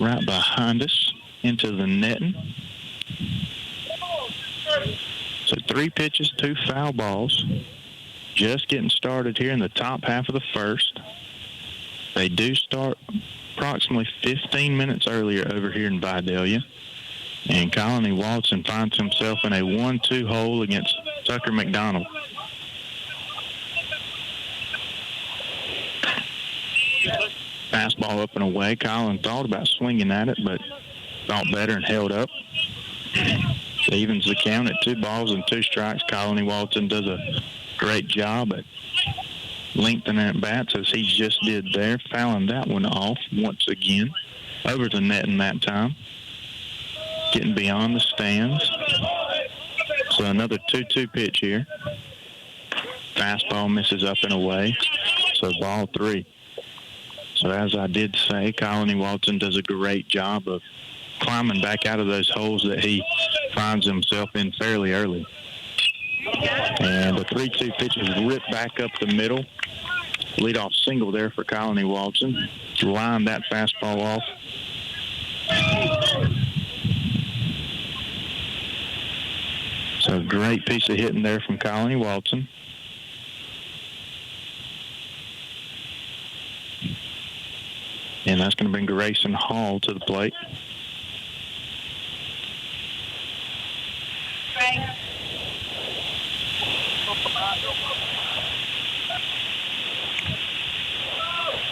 right behind us into the netting. So 3 pitches, 2 foul balls. Just getting started here in the top half of the first. They do start approximately 15 minutes earlier over here in Vidalia. And Colony Watson finds himself in a 1-2 hole against Tucker McDonald. Fastball up and away. Colin thought about swinging at it, but thought better and held up. Evens the count at 2 balls and 2 strikes. Colony Watson does a great job at lengthening at bats as he just did there, fouling that one off once again over the net in that time. Getting beyond the stands. So another 2-2 pitch here. Fastball misses up and away. So ball 3. So as I did say, Colony Watson does a great job of climbing back out of those holes that he finds himself in fairly early. And the 3-2 pitch is ripped back up the middle. Leadoff single there for Colony Watson. Lined that fastball off. So great piece of hitting there from Colony Watson. And that's going to bring Grayson Hall to the plate.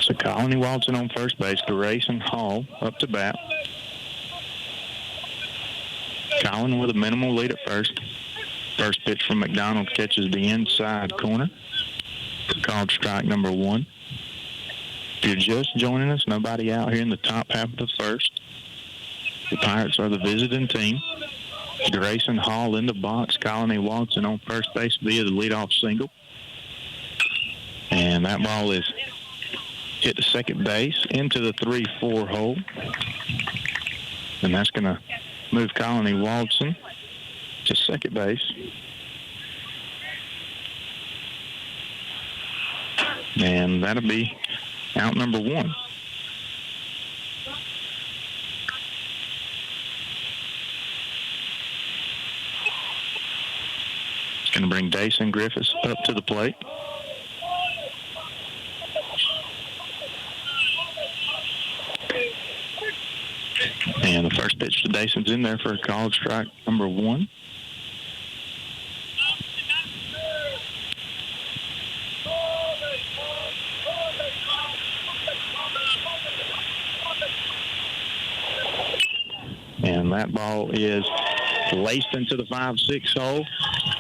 So Colony Watson on first base, Grayson Hall up to bat. Colin with a minimal lead at first. First pitch from McDonald catches the inside corner. Called strike number 1. If you're just joining us, nobody out here in the top half of the first. The Pirates are the visiting team. Grayson Hall in the box. Colony Watson on first base via the leadoff single. And that ball is hit to second base into the 3-4 hole. And that's going to move Colony Watson to second base. And that'll be out number 1. It's going to bring Dason Griffiths up to the plate. And the first pitch to Dason's in there for a called strike number 1. And that ball is laced into the 5-6 hole.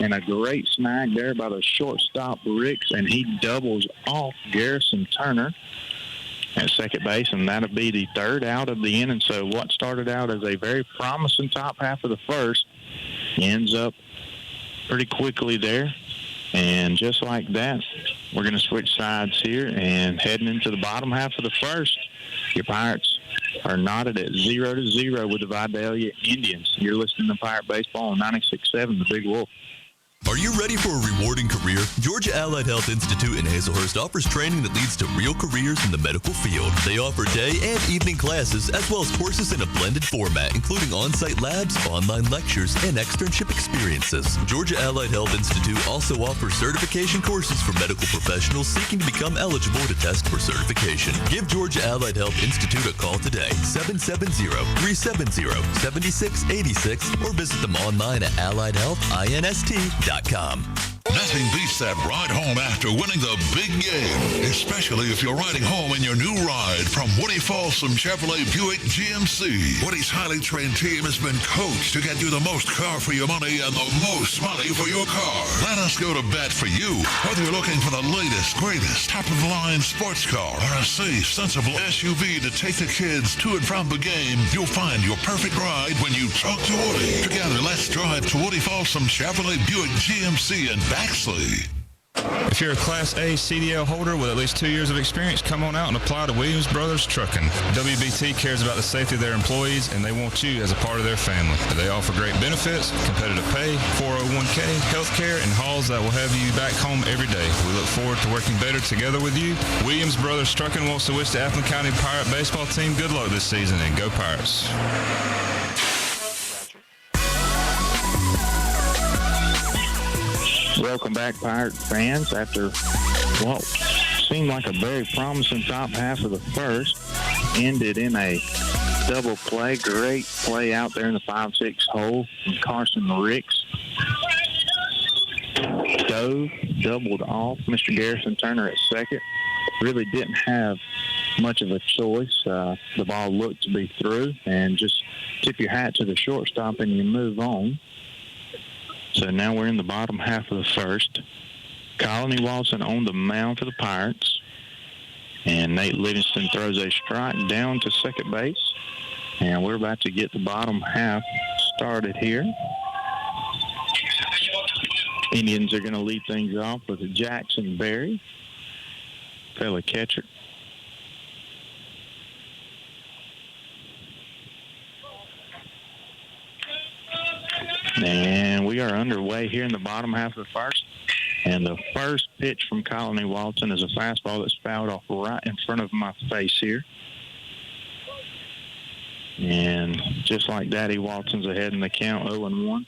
And a great snag there by the shortstop, Ricks, and he doubles off Garrison Turner at second base, and that'll be the 3rd out of the inning. So what started out as a very promising top half of the first ends up pretty quickly there. And just like that, we're going to switch sides here and heading into the bottom half of the first. Your Pirates are knotted at 0-0 with the Vidalia Indians. You're listening to Pirate Baseball on 96.7 The Big Wolf. Are you ready for a rewarding career? Georgia Allied Health Institute in Hazelhurst offers training that leads to real careers in the medical field. They offer day and evening classes as well as courses in a blended format, including on-site labs, online lectures, and externship experiences. Georgia Allied Health Institute also offers certification courses for medical professionals seeking to become eligible to test for certification. Give Georgia Allied Health Institute a call today, 770-370-7686, or visit them online at alliedhealthinst.com. Nothing beats that ride home after winning the big game, especially if you're riding home in your new ride from Woody Folsom Chevrolet Buick GMC. Woody's highly trained team has been coached to get you the most car for your money and the most money for your car. Let us go to bat for you. Whether you're looking for the latest, greatest, top-of-the-line sports car or a safe, sensible SUV to take the kids to and from the game, you'll find your perfect ride when you talk to Woody. Together, let's drive to Woody Folsom Chevrolet Buick GMC in Baxley. If you're a Class A CDL holder with at least 2 years of experience, come on out and apply to Williams Brothers Trucking. WBT cares about the safety of their employees, and they want you as a part of their family. They offer great benefits, competitive pay, 401k, health care, and hauls that will have you back home every day. We look forward to working better together with you. Williams Brothers Trucking wants to wish the Athens County Pirate baseball team good luck this season, and go Pirates. Welcome back, Pirate fans. After what seemed like a very promising top half of the first, ended in a double play. Great play out there in the 5-6 hole from Carson Ricks. Dove, doubled off. Mr. Garrison Turner at second. Really didn't have much of a choice. The ball looked to be through, and just tip your hat to the shortstop and you move on. So now we're in the bottom half of the first. Colony Walton on the mound for the Pirates. And Nate Livingston throws a strike down to second base. And we're about to get the bottom half started here. Indians are going to lead things off with Jackson Berry, fellow catcher. And we are underway here in the bottom half of the first. And the first pitch from Colony Walton is a fastball that's fouled off right in front of my face here. And just like that, Walton's ahead in the count, 0-1.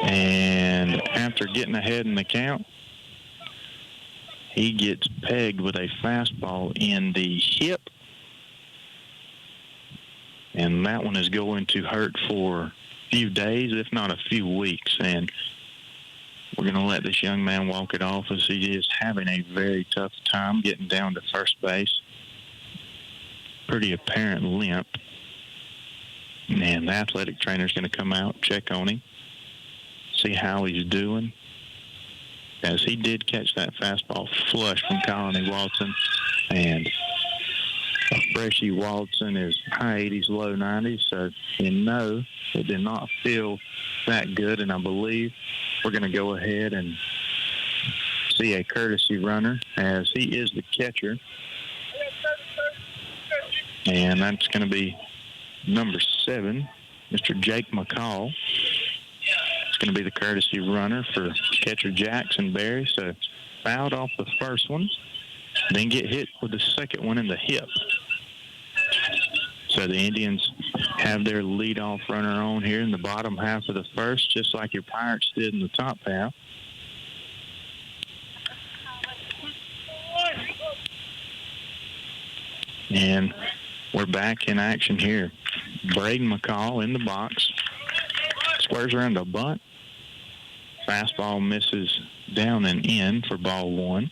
And after getting ahead in the count, he gets pegged with a fastball in the hip. And that one is going to hurt for a few days, if not a few weeks. And we're going to let this young man walk it off as he is having a very tough time getting down to first base. Pretty apparent limp. And the athletic trainer is going to come out, check on him, see how he's doing. As he did catch that fastball flush from Colony Walton. And Freshie Walton is high 80s, low 90s, so you know it did not feel that good, and I believe we're going to go ahead and see a courtesy runner as he is the catcher, and that's going to be number 7, Mr. Jake McCall. It's going to be the courtesy runner for catcher Jackson Berry, so fouled off the first one, then get hit with the second one in the hip. So the Indians have their leadoff runner on here in the bottom half of the first, just like your Pirates did in the top half. And we're back in action here. Braden McCall in the box. Squares around a bunt. Fastball misses down and in for ball 1.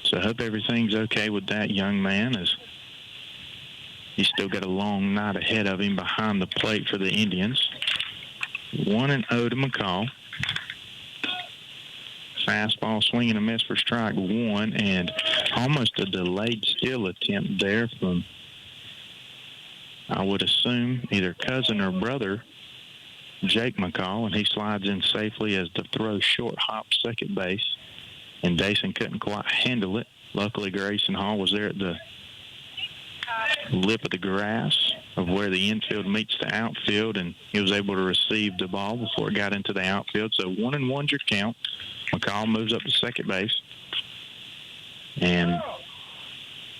So I hope everything's okay with that young man, as he's still got a long night ahead of him behind the plate for the Indians. 1-0 to McCall. Fastball, swing and a miss for strike 1, and almost a delayed steal attempt there from, I would assume, either cousin or brother, Jake McCall, and he slides in safely as the throw short hop second base. And Dayson couldn't quite handle it. Luckily, Grayson Hall was there at the lip of the grass of where the infield meets the outfield, and he was able to receive the ball before it got into the outfield. So 1-1's your count. McCall moves up to second base. And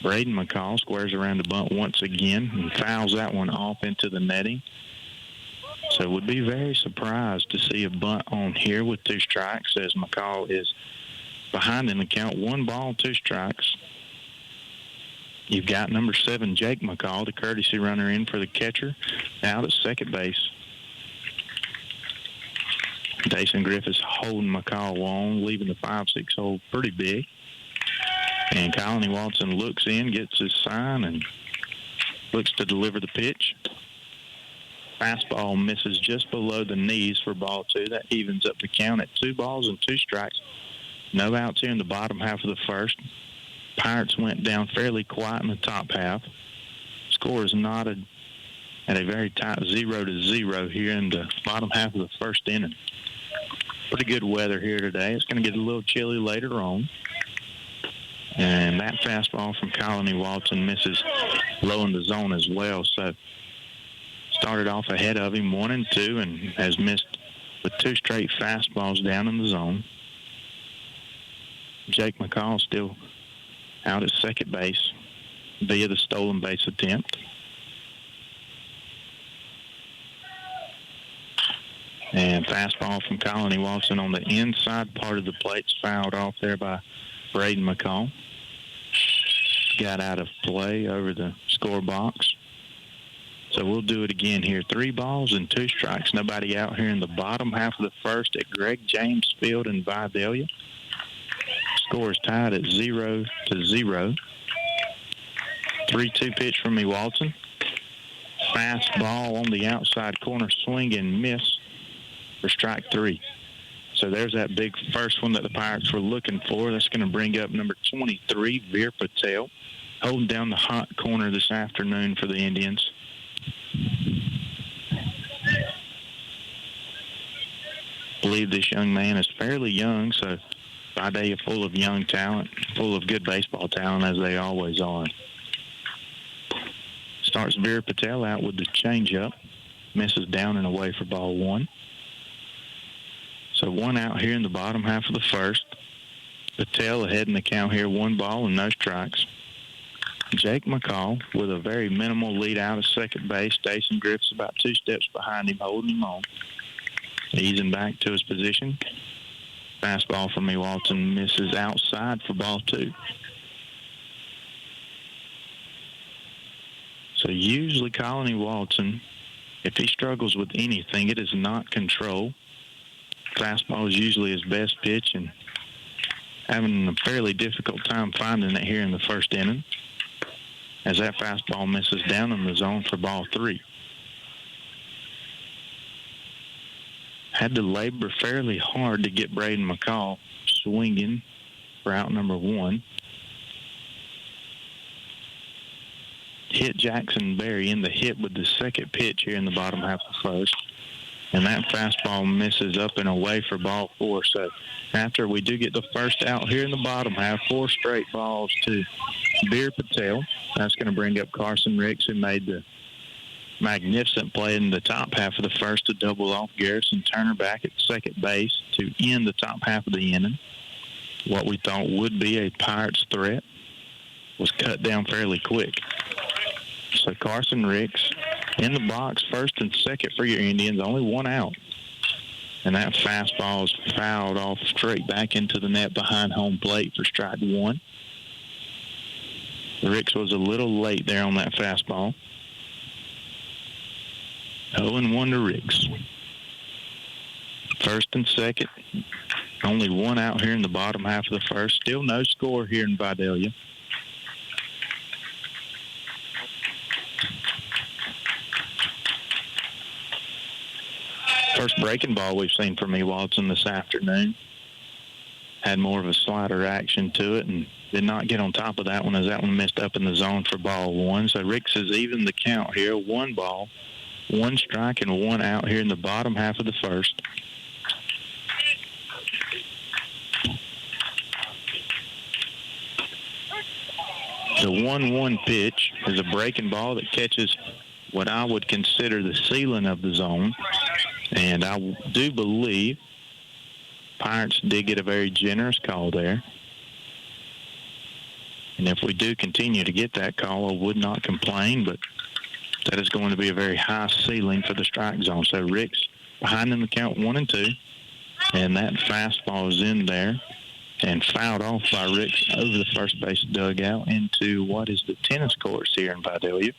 Braden McCall squares around the bunt once again and fouls that one off into the netting. So would be very surprised to see a bunt on here with 2 strikes, as McCall is behind in the count, 1 ball, 2 strikes. You've got number 7, Jake McCall, the courtesy runner in for the catcher, out at second base. Dayson Griffiths holding McCall on, leaving the 5-6 hole pretty big. And Colony Walton looks in, gets his sign, and looks to deliver the pitch. Fastball misses just below the knees for ball 2. That evens up the count at 2 balls and 2 strikes. No outs here in the bottom half of the first. Pirates went down fairly quiet in the top half. Score is knotted at a very tight 0-0 here in the bottom half of the first inning. Pretty good weather here today. It's going to get a little chilly later on. And that fastball from Colony Walton misses low in the zone as well. So started off ahead of him 1-2 and has missed with 2 straight fastballs down in the zone. Jake McCall still out at second base via the stolen base attempt. And fastball from Colony Walton on the inside part of the plate, fouled off there by Braden McCall. Got out of play over the score box. So we'll do it again here. 3 balls and 2 strikes. Nobody out here in the bottom half of the first at Greg James Field in Vidalia. Score is tied at 0-0. 3-2 pitch from me, Walton. Fastball on the outside corner, swing and miss for strike 3. So there's that big first one that the Pirates were looking for. That's going to bring up number 23, Veer Patel, holding down the hot corner this afternoon for the Indians. I believe this young man is fairly young, so Vidalia full of young talent, full of good baseball talent, as they always are. Starts Veer Patel out with the changeup. Misses down and away for ball 1. So 1 out here in the bottom half of the first. Patel ahead in the count here, 1 ball and no strikes. Jake McCall with a very minimal lead out of second base. Stason Griffiths about 2 steps behind him, holding him on. Easing back to his position. Fastball from me, Walton misses outside for ball 2. So usually Colony Walton, if he struggles with anything, it is not control. Fastball is usually his best pitch, and having a fairly difficult time finding it here in the first inning, as that fastball misses down in the zone for ball 3. Had to labor fairly hard to get Braden McCall swinging for out number 1. Hit Jackson Berry in the hit with the second pitch here in the bottom half of the first. And that fastball misses up and away for ball 4. So after we do get the first out here in the bottom half, 4 straight balls to Veer Patel. That's going to bring up Carson Ricks, who made the magnificent play in the top half of the first to double off Garrison Turner back at second base to end the top half of the inning. What we thought would be a Pirates threat was cut down fairly quick. So Carson Ricks in the box, first and second for your Indians, only 1 out. And that fastball is fouled off straight back into the net behind home plate for strike 1. Ricks was a little late there on that fastball. 0-1 to Ricks. First and second, only 1 out here in the bottom half of the first. Still no score here in Vidalia. First breaking ball we've seen from me, Watson, this afternoon. Had more of a slider action to it and did not get on top of that one, as that one missed up in the zone for ball 1. So Ricks has evened the count here. 1 ball, 1 strike, and 1 out here in the bottom half of the first. The 1-1 pitch is a breaking ball that catches what I would consider the ceiling of the zone. And I do believe Pirates did get a very generous call there. And if we do continue to get that call, I would not complain, but that is going to be a very high ceiling for the strike zone. So Ricks behind in the count 1-2, and that fastball is in there and fouled off by Ricks over the first base dugout into what is the tennis courts here in Vidalia.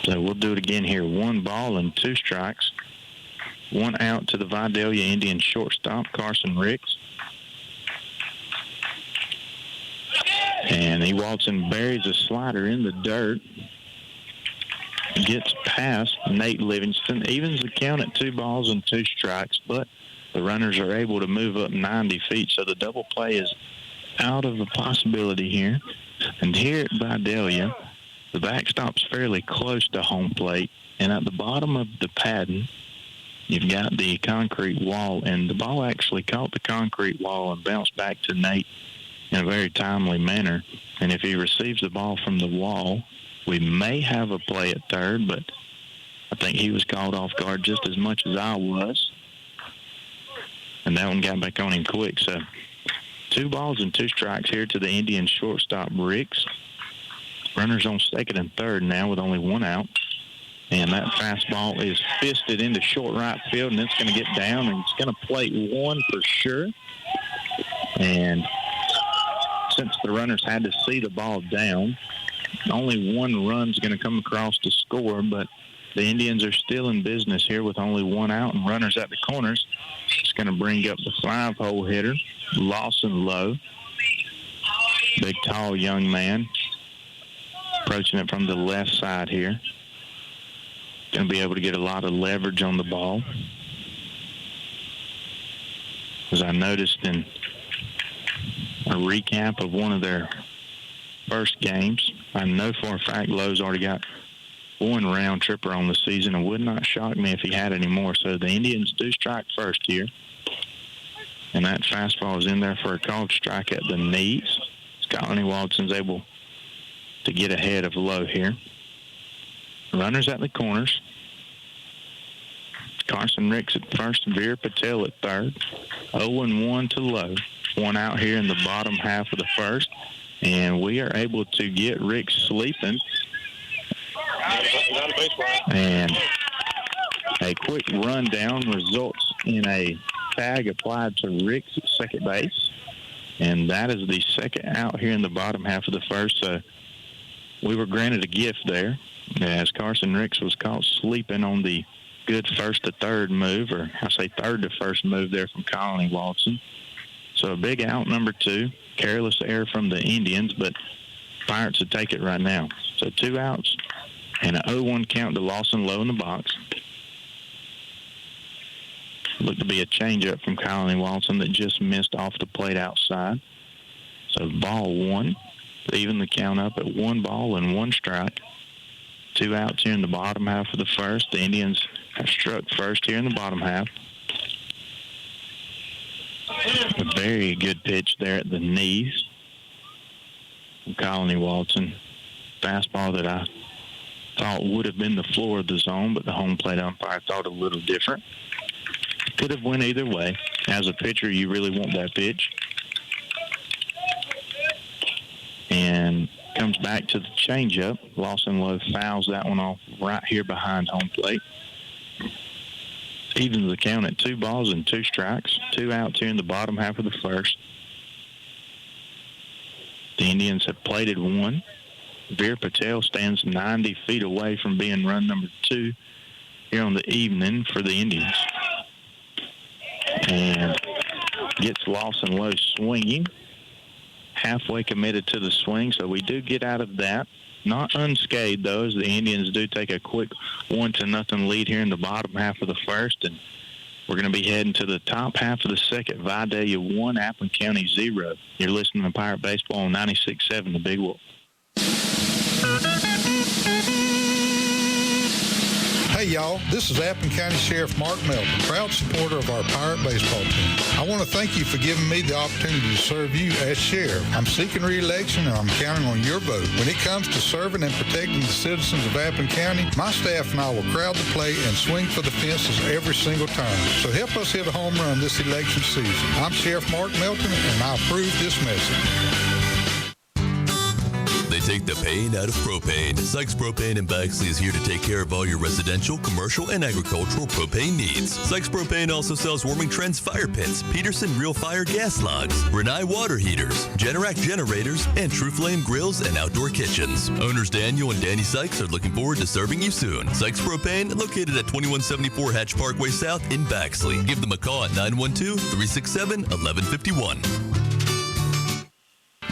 So we'll do it again here. 1 ball and 2 strikes. 1 out to the Vidalia Indian shortstop, Carson Ricks. And he walks and buries a slider in the dirt. Gets past Nate Livingston. Evens the count at 2 balls and 2 strikes, but the runners are able to move up 90 feet, so the double play is out of a possibility here. And here at Vidalia, the backstop's fairly close to home plate. And at the bottom of the padding, you've got the concrete wall. And the ball actually caught the concrete wall and bounced back to Nate in a very timely manner. And if he receives the ball from the wall, we may have a play at third, but I think he was called off guard just as much as I was. And that one got back on him quick. So 2 balls and 2 strikes here to the Indians shortstop, Ricks. Runners on second and third now with only 1 out. And that fastball is fisted into short right field, and it's going to get down, and it's going to plate 1 for sure. And since the runners had to see the ball down, only 1 run's going to come across to score, but the Indians are still in business here with only 1 out and runners at the corners. It's going to bring up the 5-hole hitter, Lawson Lowe. Big, tall young man. Approaching it from the left side here. Going to be able to get a lot of leverage on the ball. As I noticed in a recap of one of their first games, I know for a fact Lowe's already got 1 round tripper on the season, and would not shock me if he had any more. So the Indians do strike first here. And that fastball is in there for a called strike at the knees. Colony Walton's able to get ahead of Lowe here. Runners at the corners. Carson Ricks at first, Veer Patel at third. 0-1 to Lowe. 1 out here in the bottom half of the first. And we are able to get Ricks sleeping. And a quick rundown results in a tag applied to Ricks at second base. And that is the second out here in the bottom half of the first. So we were granted a gift there as Carson Ricks was caught sleeping on the good first to third move, or I say third to first move there from Colony Watson. So a big out, number 2. Careless error from the Indians, but Pirates would take it right now. So 2 outs and an 0-1 count to Lawson Lowe in the box. Looked to be a changeup from Colony Watson that just missed off the plate outside. So ball 1, even the count up at 1 ball and 1 strike. 2 outs here in the bottom half of the first. The Indians have struck first here in the bottom half. A very good pitch there at the knees from Colony Watson. Fastball that I thought would have been the floor of the zone, but the home plate umpire thought a little different. Could have went either way. As a pitcher, you really want that pitch. And comes back to the changeup. Lawson Lowe fouls that one off right here behind home plate. Evens the count at 2 balls and 2 strikes. 2 outs here in the bottom half of the first. The Indians have plated 1. Veer Patel stands 90 feet away from being run number 2 here on the evening for the Indians. And gets Lawson Lowe swinging. Halfway committed to the swing, so we do get out of that. Not unscathed, though, as the Indians do take a quick 1-0 lead here in the bottom half of the first. And we're going to be heading to the top half of the second. Vidalia 1, Appleton County 0. You're listening to Pirate Baseball on 96.7 The Big Wolf. Hey, y'all, this is Appleton County Sheriff Mark Melton, proud supporter of our Pirate baseball team. I want to thank you for giving me the opportunity to serve you as sheriff. I'm seeking re-election, and I'm counting on your vote. When it comes to serving and protecting the citizens of Appleton County, my staff and I will crowd the plate and swing for the fences every single time. So help us hit a home run this election season. I'm Sheriff Mark Melton, and I approve this message. They take the pain out of propane. Sykes Propane in Baxley is here to take care of all your residential, commercial, and agricultural propane needs. Sykes Propane also sells Warming Trends fire pits, Peterson Real Fire gas logs, Renai water heaters, Generac generators, and True Flame grills and outdoor kitchens. Owners Daniel and Danny Sykes are looking forward to serving you soon. Sykes Propane, located at 2174 Hatch Parkway South in Baxley. Give them a call at 912-367-1151.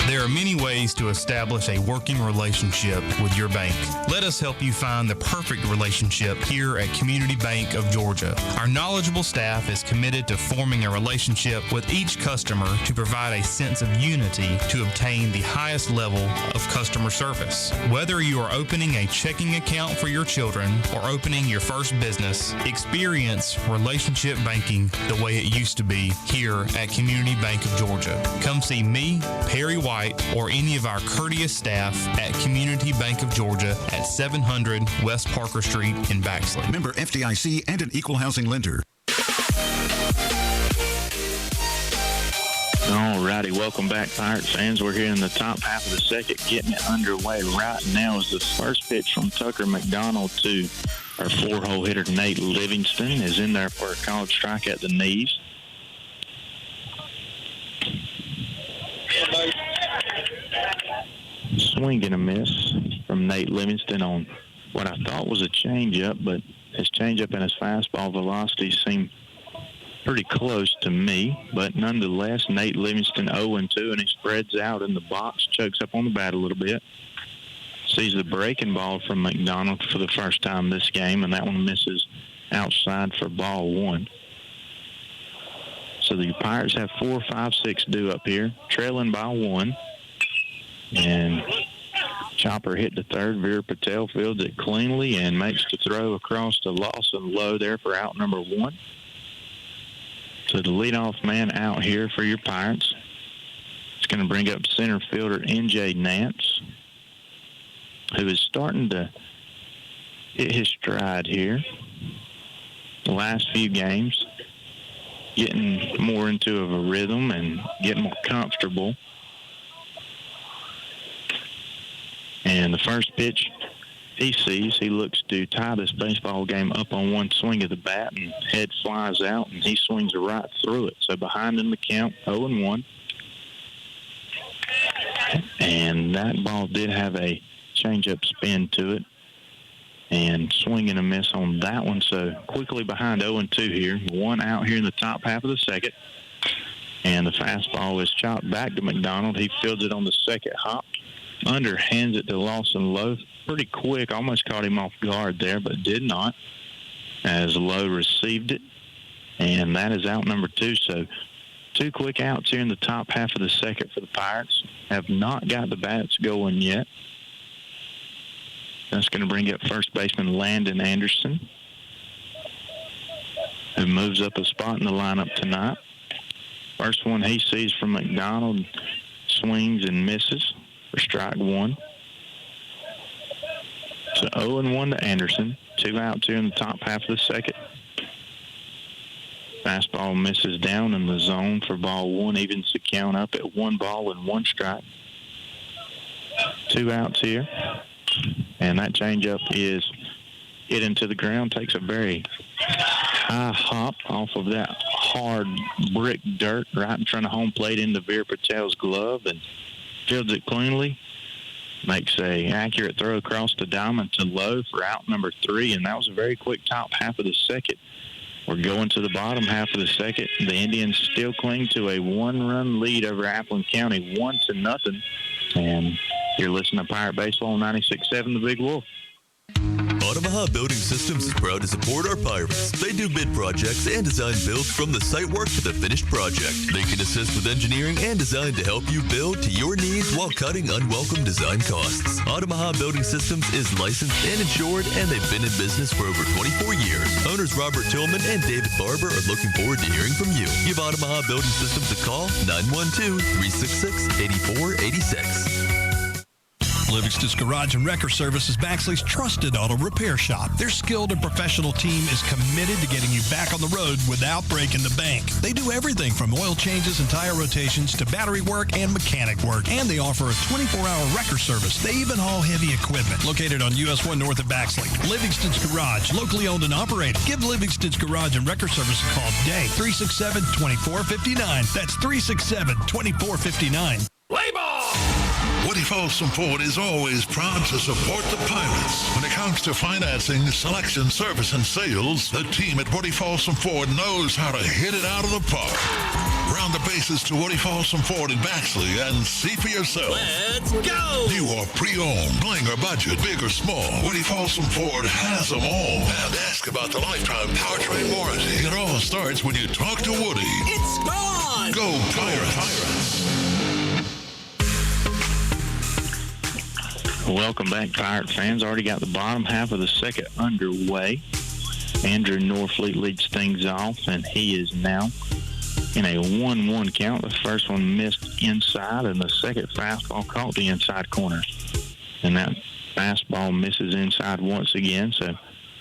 There are many ways to establish a working relationship with your bank. Let us help you find the perfect relationship here at Community Bank of Georgia. Our knowledgeable staff is committed to forming a relationship with each customer to provide a sense of unity to obtain the highest level of customer service. Whether you are opening a checking account for your children or opening your first business, experience relationship banking the way it used to be here at Community Bank of Georgia. Come see me, Perry White, or any of our courteous staff at Community Bank of Georgia at 700 West Parker Street in Baxley. Member FDIC and an equal housing lender. All righty, welcome back, Pirates fans. We're here in the top half of the second, getting it underway right now as the first pitch from Tucker McDonald to our 4-hole hitter Nate Livingston is in there for a called strike at the knees. Swing and a miss from Nate Livingston on what I thought was a changeup, but his changeup and his fastball velocity seem pretty close to me. But nonetheless, Nate Livingston 0-2, and he spreads out in the box, chokes up on the bat a little bit. Sees the breaking ball from McDonald for the first time this game, and that one misses outside for ball one. So the Pirates have 4, 5, 6 due up here, trailing by 1. And chopper hit the third. Veer Patel fields it cleanly and makes the throw across to Lawson Lowe there for out number 1. So the leadoff man out here for your Pirates. It's going to bring up center fielder N.J. Nance, who is starting to hit his stride here. The last few games, getting more into a rhythm and getting more comfortable. And the first pitch he sees, he looks to tie this baseball game up on one swing of the bat, and head flies out, and he swings right through it. So behind him the count, 0-1. And that ball did have a changeup spin to it, and swing and a miss on that one. So quickly behind 0-2 here. One out here in the top half of the second. And the fastball is chopped back to McDonald. He fields it on the second hop. Underhands it to Lawson Lowe. Pretty quick, almost caught him off guard there, but did not, as Lowe received it. And that is out number 2. So 2 quick outs here in the top half of the second for the Pirates. Have not got the bats going yet. That's going to bring up first baseman Landon Anderson, who moves up a spot in the lineup tonight. First one he sees from McDonald, swings and misses for strike 1. So 0-1 to Anderson. 2 outs here in the top half of the second. Fastball misses down in the zone for ball 1. Evens the count up at 1 ball and 1 strike. 2 outs here. And that changeup is hit into the ground. Takes a very high hop off of that hard brick dirt right in front of home plate into Veer Patel's glove, and fields it cleanly. Makes a accurate throw across the diamond to Lowe for out number 3, and that was a very quick top half of the second. We're going to the bottom half of the second. The Indians still cling to a 1-run lead over Appleton County, 1-0. And you're listening to Pirate Baseball 96.7 The Big Wolf. Omaha Building Systems is proud to support our Pirates. They do bid projects and design builds from the site work to the finished project. They can assist with engineering and design to help you build to your needs while cutting unwelcome design costs. Omaha Building Systems is licensed and insured, and they've been in business for over 24 years. Owners Robert Tillman and David Barber are looking forward to hearing from you. Give Omaha Building Systems a call, 912-366-8486. Livingston's Garage and Wrecker Service is Baxley's trusted auto repair shop. Their skilled and professional team is committed to getting you back on the road without breaking the bank. They do everything from oil changes and tire rotations to battery work and mechanic work, and they offer a 24-hour wrecker service. They even haul heavy equipment. Located on US 1 north of Baxley, Livingston's Garage, locally owned and operated. Give Livingston's Garage and Wrecker Service a call today, 367-2459. That's 367-2459. Play ball! Woody Folsom Ford is always proud to support the Pirates. When it comes to financing, selection, service, and sales, the team at Woody Folsom Ford knows how to hit it out of the park. Round the bases to Woody Folsom Ford in Baxley and see for yourself. Let's go! New or pre-owned, bling or budget, big or small, Woody Folsom Ford has them all. And ask about the lifetime powertrain warranty. It all starts when you talk to Woody. It's gone! Go Pirates! Welcome back, Pirate fans. Already got the bottom half of the second underway. Andrew Norfleet leads things off, and he is now in a 1-1 count. The first one missed inside, and the second fastball caught the inside corner. And that fastball misses inside once again. So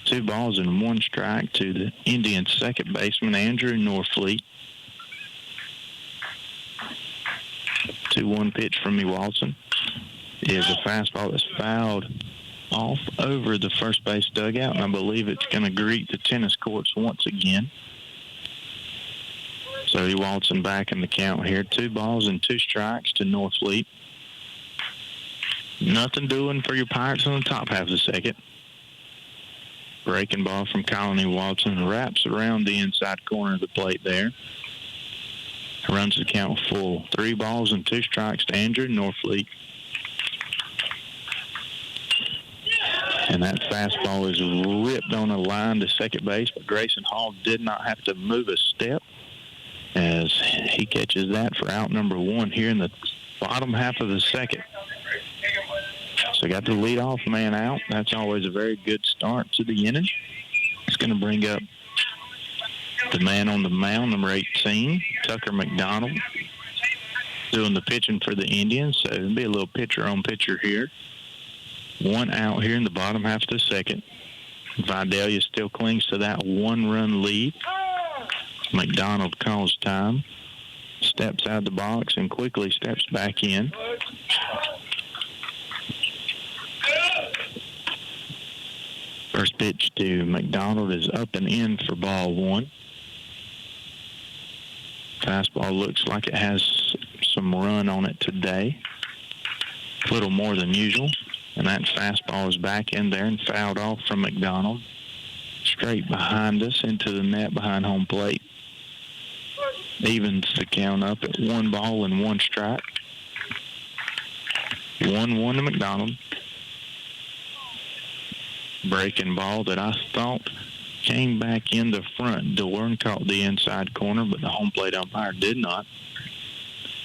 2 balls and 1 strike to the Indians' second baseman, Andrew Norfleet. 2-1 pitch from Walton is a fastball that's fouled off over the first base dugout, and I believe it's going to greet the tennis courts once again. So Walton back in the count here. 2 balls and 2 strikes to Norfleet. Nothing doing for your Pirates in the top half of the second. Breaking ball from Colony Walton wraps around the inside corner of the plate there. Runs the count full. 3 balls and 2 strikes to Andrew Norfleet. And that fastball is ripped on a line to second base, but Grayson Hall did not have to move a step as he catches that for out number 1 here in the bottom half of the second. So got the leadoff man out. That's always a very good start to the inning. It's going to bring up the man on the mound, number 18, Tucker McDonald, doing the pitching for the Indians. So it'll be a little pitcher-on-pitcher here. 1 out here in the bottom half of the second. Vidalia still clings to that 1-run lead. McDonald calls time, steps out of the box, and quickly steps back in. First pitch to McDonald is up and in for ball 1. Fastball looks like it has some run on it today, a little more than usual. And that fastball is back in there and fouled off from McDonald. Straight behind us into the net behind home plate. Evens the count up at 1 ball and 1 strike. 1-1 to McDonald. Breaking ball that I thought came back in the front door and caught the inside corner, but the home plate umpire did not.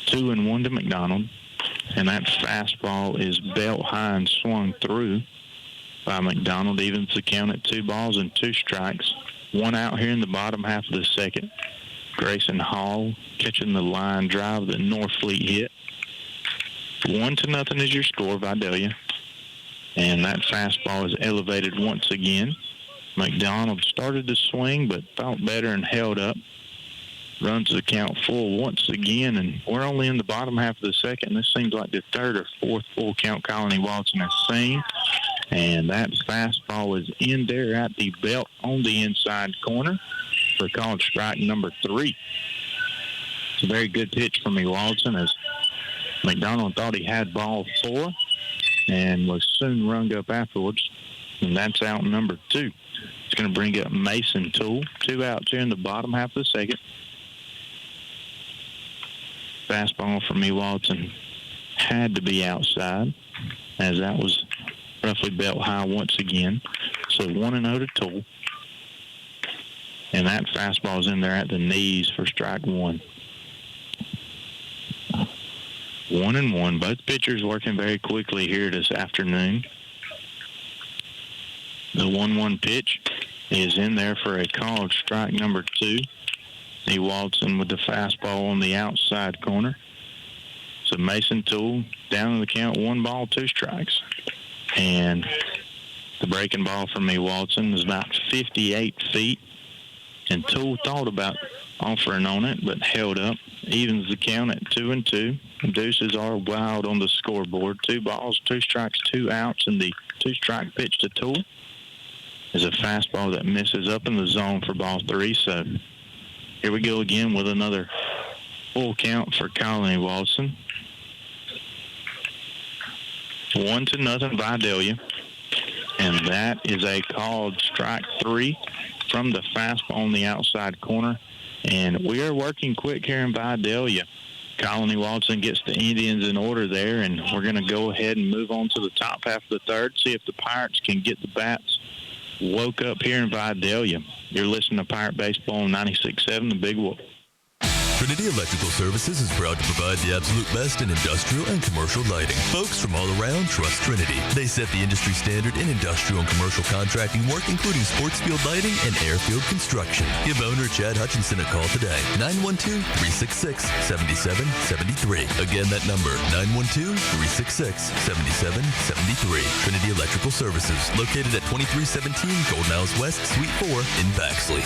2-1 to McDonald. And that fastball is belt high and swung through by McDonald. Evens the count at 2 balls and 2 strikes. 1 out here in the bottom half of the second. Grayson Hall catching the line drive that Norfleet hit. 1-0 is your score, Vidalia. And that fastball is elevated once again. McDonald started to swing but thought better and held up. Runs the count full once again, and we're only in the bottom half of the second. This seems like the 3rd or 4th full count Colony Walton has seen. And that fastball is in there at the belt on the inside corner for called strike number 3. It's a very good pitch from Walton as McDonald thought he had ball 4 and was soon rung up afterwards. And that's out number 2. It's going to bring up Mason Toole. 2 outs here in the bottom half of the second. Fastball from Walton had to be outside as that was roughly belt high once again. So 1-0 to Toole. And that fastball is in there at the knees for strike 1. 1-1. Both pitchers working very quickly here this afternoon. The 1-1 pitch is in there for a called strike number 2. Walton with the fastball on the outside corner. So Mason Toole down in the count, 1 ball, 2 strikes. And the breaking ball from Walton is about 58 feet. And Toole thought about offering on it, but held up. Evens the count at 2-2. The deuces are wild on the scoreboard. 2 balls, 2 strikes, 2 outs, and the 2-strike pitch to Toole is a fastball that misses up in the zone for ball 3. So here we go again with another full count for Colony Walton. 1-0 Vidalia. And that is a called strike 3 from the fastball on the outside corner. And we are working quick here in Vidalia. Colony Watson gets the Indians in order there, and we're going to go ahead and move on to the top half of the third, see if the Pirates can get the bats woke up here in Vidalia. You're listening to Pirate Baseball on 96.7, The Big Wolf. Trinity Electrical Services is proud to provide the absolute best in industrial and commercial lighting. Folks from all around trust Trinity. They set the industry standard in industrial and commercial contracting work, including sports field lighting and airfield construction. Give owner Chad Hutchinson a call today. 912-366-7773. Again, that number, 912-366-7773. Trinity Electrical Services, located at 2317 Golden House West, Suite 4 in Baxley.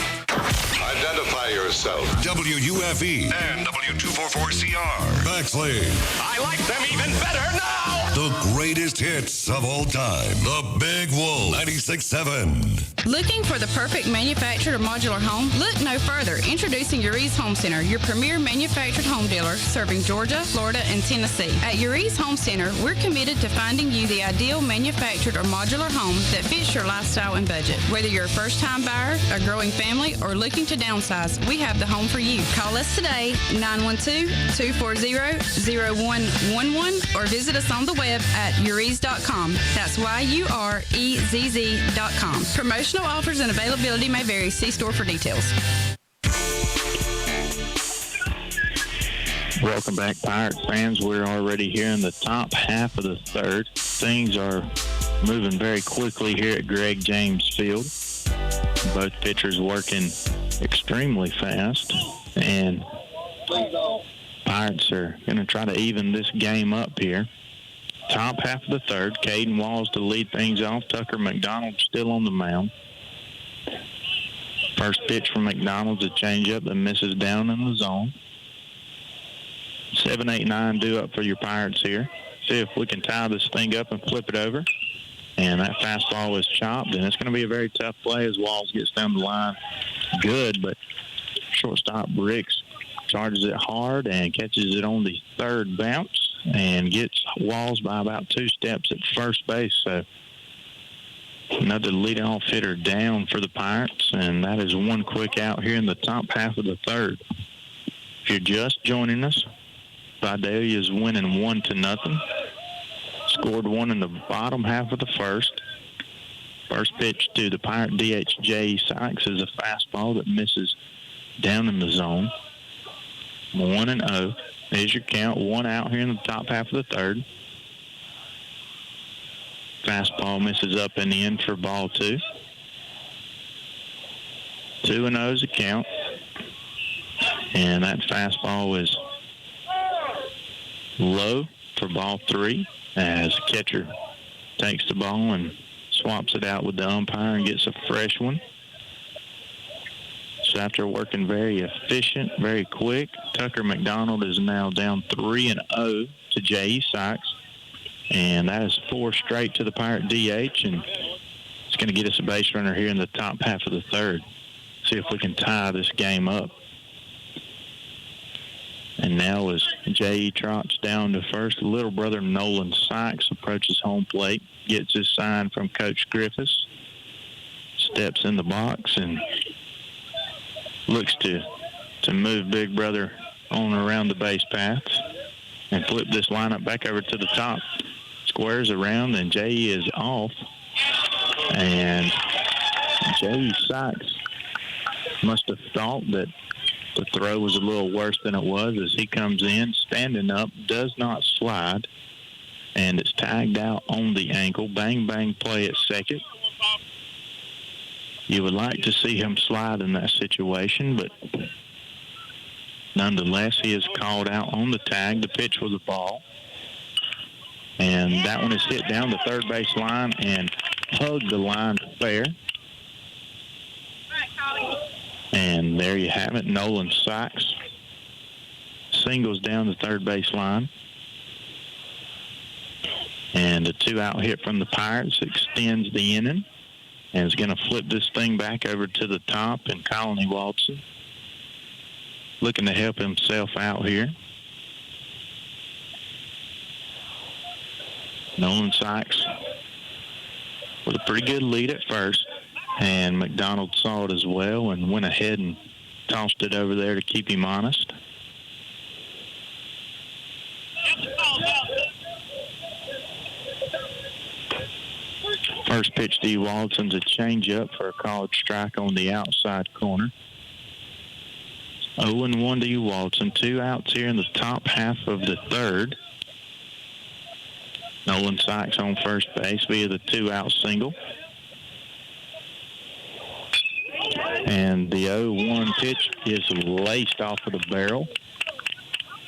Identify yourself. WUFE and W244CR. Baxley. I like them even better now. The greatest hits of all time. The Big Wolf 96.7. Looking for the perfect manufactured or modular home? Look no further. Introducing Uri's Home Center, your premier manufactured home dealer serving Georgia, Florida, and Tennessee. At Uri's Home Center, we're committed to finding you the ideal manufactured or modular home that fits your lifestyle and budget. Whether you're a first-time buyer, a growing family, or looking to downsize, we have the home for you. Call us today, 912-240-0111, or visit us on the web at uris.com. That's YUREZZ.com. Promotional offers and availability may vary. See store for details. Welcome back, Pirate fans. We're already here in the top half of the third. Things are moving very quickly here at Greg James Field. Both pitchers working extremely fast, and Pirates are going to try to even this game up here. Top half of the third, Caden Walls to lead things off. Tucker McDonald still on the mound. First pitch from McDonald's a changeup that misses down in the zone. 7-8-9 due up for your Pirates here. See if we can tie this thing up and flip it over. And that fastball is chopped, and it's going to be a very tough play as Walls gets down the line. Good, but shortstop Ricks charges it hard and catches it on the third bounce and gets Walls by about 2 steps at first base. So another leadoff hitter down for the Pirates, and that is one quick out here in the top half of the third. If you're just joining us, Vidalia is winning 1-0. Scored one in the bottom half of the first. First pitch to the Pirate DH J. Sykes is a fastball that misses down in the zone. 1-0 is your count. One out here in the top half of the third. Fastball misses up and in for ball 2. 2-0 is the count. And that fastball is low for ball 3 as the catcher takes the ball and swaps it out with the umpire and gets a fresh one. So after working very efficient, very quick, Tucker McDonald is now down 3-0 to J.E. Sykes. And that is 4 straight to the Pirate DH, and it's going to get us a base runner here in the top half of the third. See if we can tie this game up. And now as J.E. trots down to first, little brother Nolan Sykes approaches home plate, gets his sign from Coach Griffiths, steps in the box, and looks to move big brother on around the base paths and flip this lineup back over to the top. Squares around, and J.E. is off. And J.E. Sykes must have thought that the throw was a little worse than it was as he comes in, standing up, does not slide, and it's tagged out on the ankle. Bang, bang play at second. You would like to see him slide in that situation, but nonetheless, he is called out on the tag. The pitch was a ball. And that one is hit down the third base line and hugged the line fair. And there you have it. Nolan Sykes singles down the third base line. And a 2-out hit from the Pirates extends the inning and is going to flip this thing back over to the top. And Colony Watson looking to help himself out here. Nolan Sykes with a pretty good lead at first, and McDonald saw it as well and went ahead and tossed it over there to keep him honest. First pitch to Walton's a changeup for a called strike on the outside corner. 0-1 to Walton. 2 outs here in the top half of the third. Nolan Sykes on first base via the 2-out single. And the 0-1 pitch is laced off of the barrel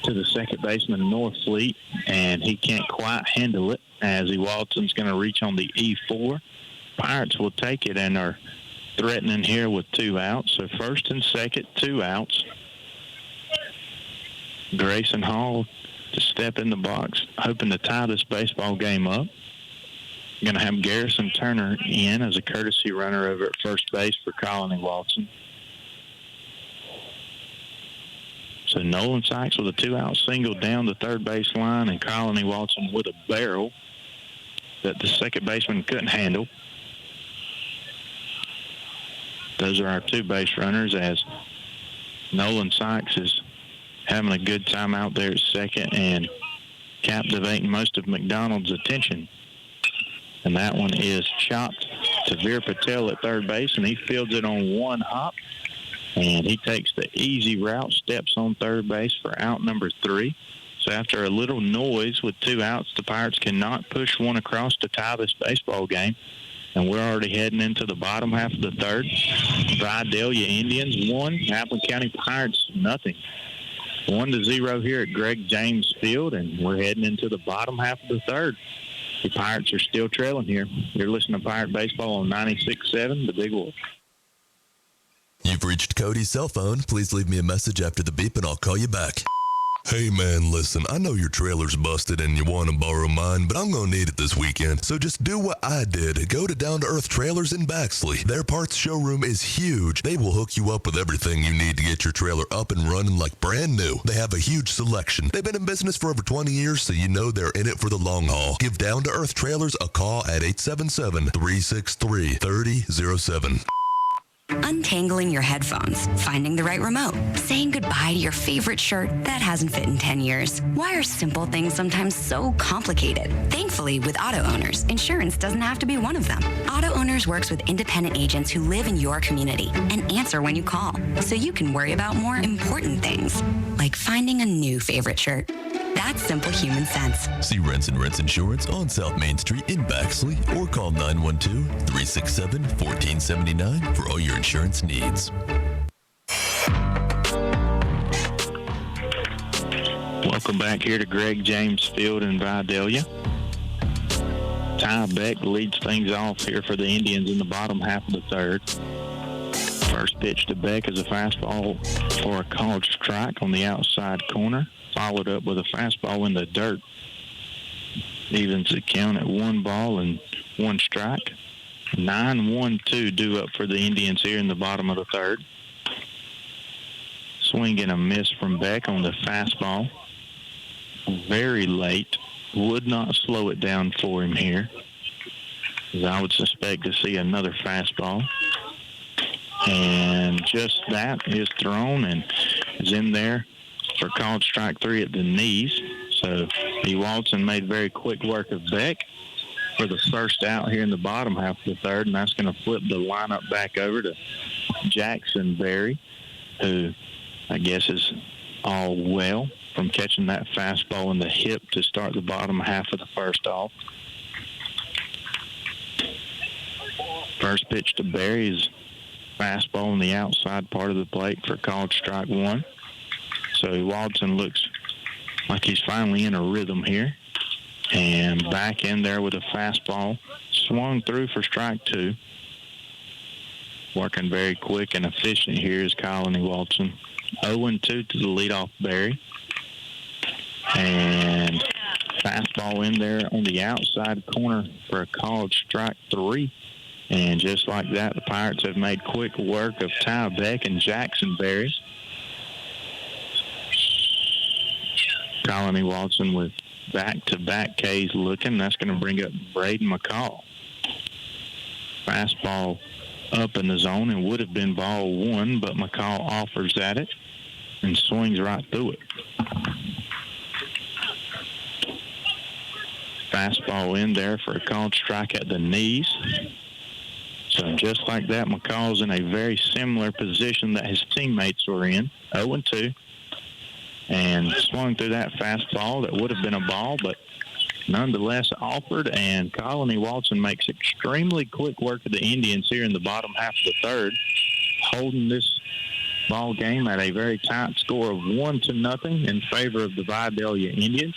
to the second baseman, Northfleet, and he can't quite handle it as Walton's going to reach on the E4. Pirates will take it and are threatening here with 2 outs. So first and second, 2 outs. Grayson Hall to step in the box, hoping to tie this baseball game up. Going to have Garrison Turner in as a courtesy runner over at first base for Colony Walton. So Nolan Sykes with a 2-out single down the third base line, and Colony Walton with a barrel that the second baseman couldn't handle. Those are our 2 base runners as Nolan Sykes is having a good time out there at second and captivating most of McDonald's attention. And that one is chopped to Veer Patel at third base, and he fields it on 1 hop. And he takes the easy route, steps on third base for out number 3. So after a little noise with 2 outs, the Pirates cannot push one across to tie this baseball game. And we're already heading into the bottom half of the third. Vidalia Indians 1, Appleton County Pirates nothing. 1-0 here at Greg James Field, and we're heading into the bottom half of the third. The Pirates are still trailing here. You're listening to Pirate Baseball on 96.7, The Big Wolf. You've reached Cody's cell phone. Please leave me a message after the beep and I'll call you back. Hey man, listen, I know your trailer's busted and you want to borrow mine, but I'm going to need it this weekend. So just do what I did. Go to Down to Earth Trailers in Baxley. Their parts showroom is huge. They will hook you up with everything you need to get your trailer up and running like brand new. They have a huge selection. They've been in business for over 20 years, so you know they're in it for the long haul. Give Down to Earth Trailers a call at 877-363-3007. Untangling your headphones, finding the right remote, saying goodbye to your favorite shirt that hasn't fit in 10 years. Why are simple things sometimes so complicated? Thankfully, with Auto Owners, insurance doesn't have to be one of them. Auto Owners works with independent agents who live in your community and answer when you call, so you can worry about more important things, like finding a new favorite shirt. That's simple human sense. See Rents and Rents Insurance on South Main Street in Baxley or call 912-367-1479 for all your insurance needs. Welcome back here to Greg James Field in Vidalia. Ty Beck leads things off here for the Indians in the bottom half of the third. First pitch to Beck is a fastball for a called strike on the outside corner, followed up with a fastball in the dirt. Evens the count at 1 ball and 1 strike. 9-1-2 due up for the Indians here in the bottom of the third. Swing and a miss from Beck on the fastball. Very late. Would not slow it down for him here, as I would suspect to see another fastball. And just that is thrown and is in there for called strike 3 at the knees. So Walton made very quick work of Beck for the first out here in the bottom half of the third, and that's going to flip the lineup back over to Jackson Berry, who I guess is all well from catching that fastball in the hip to start the bottom half of the first off. First pitch to Berry is fastball on the outside part of the plate for called strike 1. So Walton looks like he's finally in a rhythm here. And back in there with a fastball. Swung through for strike 2. Working very quick and efficient here is Colony Walton. 0-2 to the leadoff Berry. And fastball in there on the outside corner for a called strike 3. And just like that, the Pirates have made quick work of Ty Beck and Jackson Berry. Colony Walton with back-to-back Ks looking. That's going to bring up Braden McCall. Fastball up in the zone and would have been ball one, but McCall offers at it and swings right through it. Fastball in there for a called strike at the knees. So just like that, McCall's in a very similar position that his teammates were in, 0-2. And swung through that fastball that would have been a ball, but nonetheless offered, and Colony Walton makes extremely quick work of the Indians here in the bottom half of the third, holding this ball game at a very tight score of 1-0 in favor of the Vidalia Indians.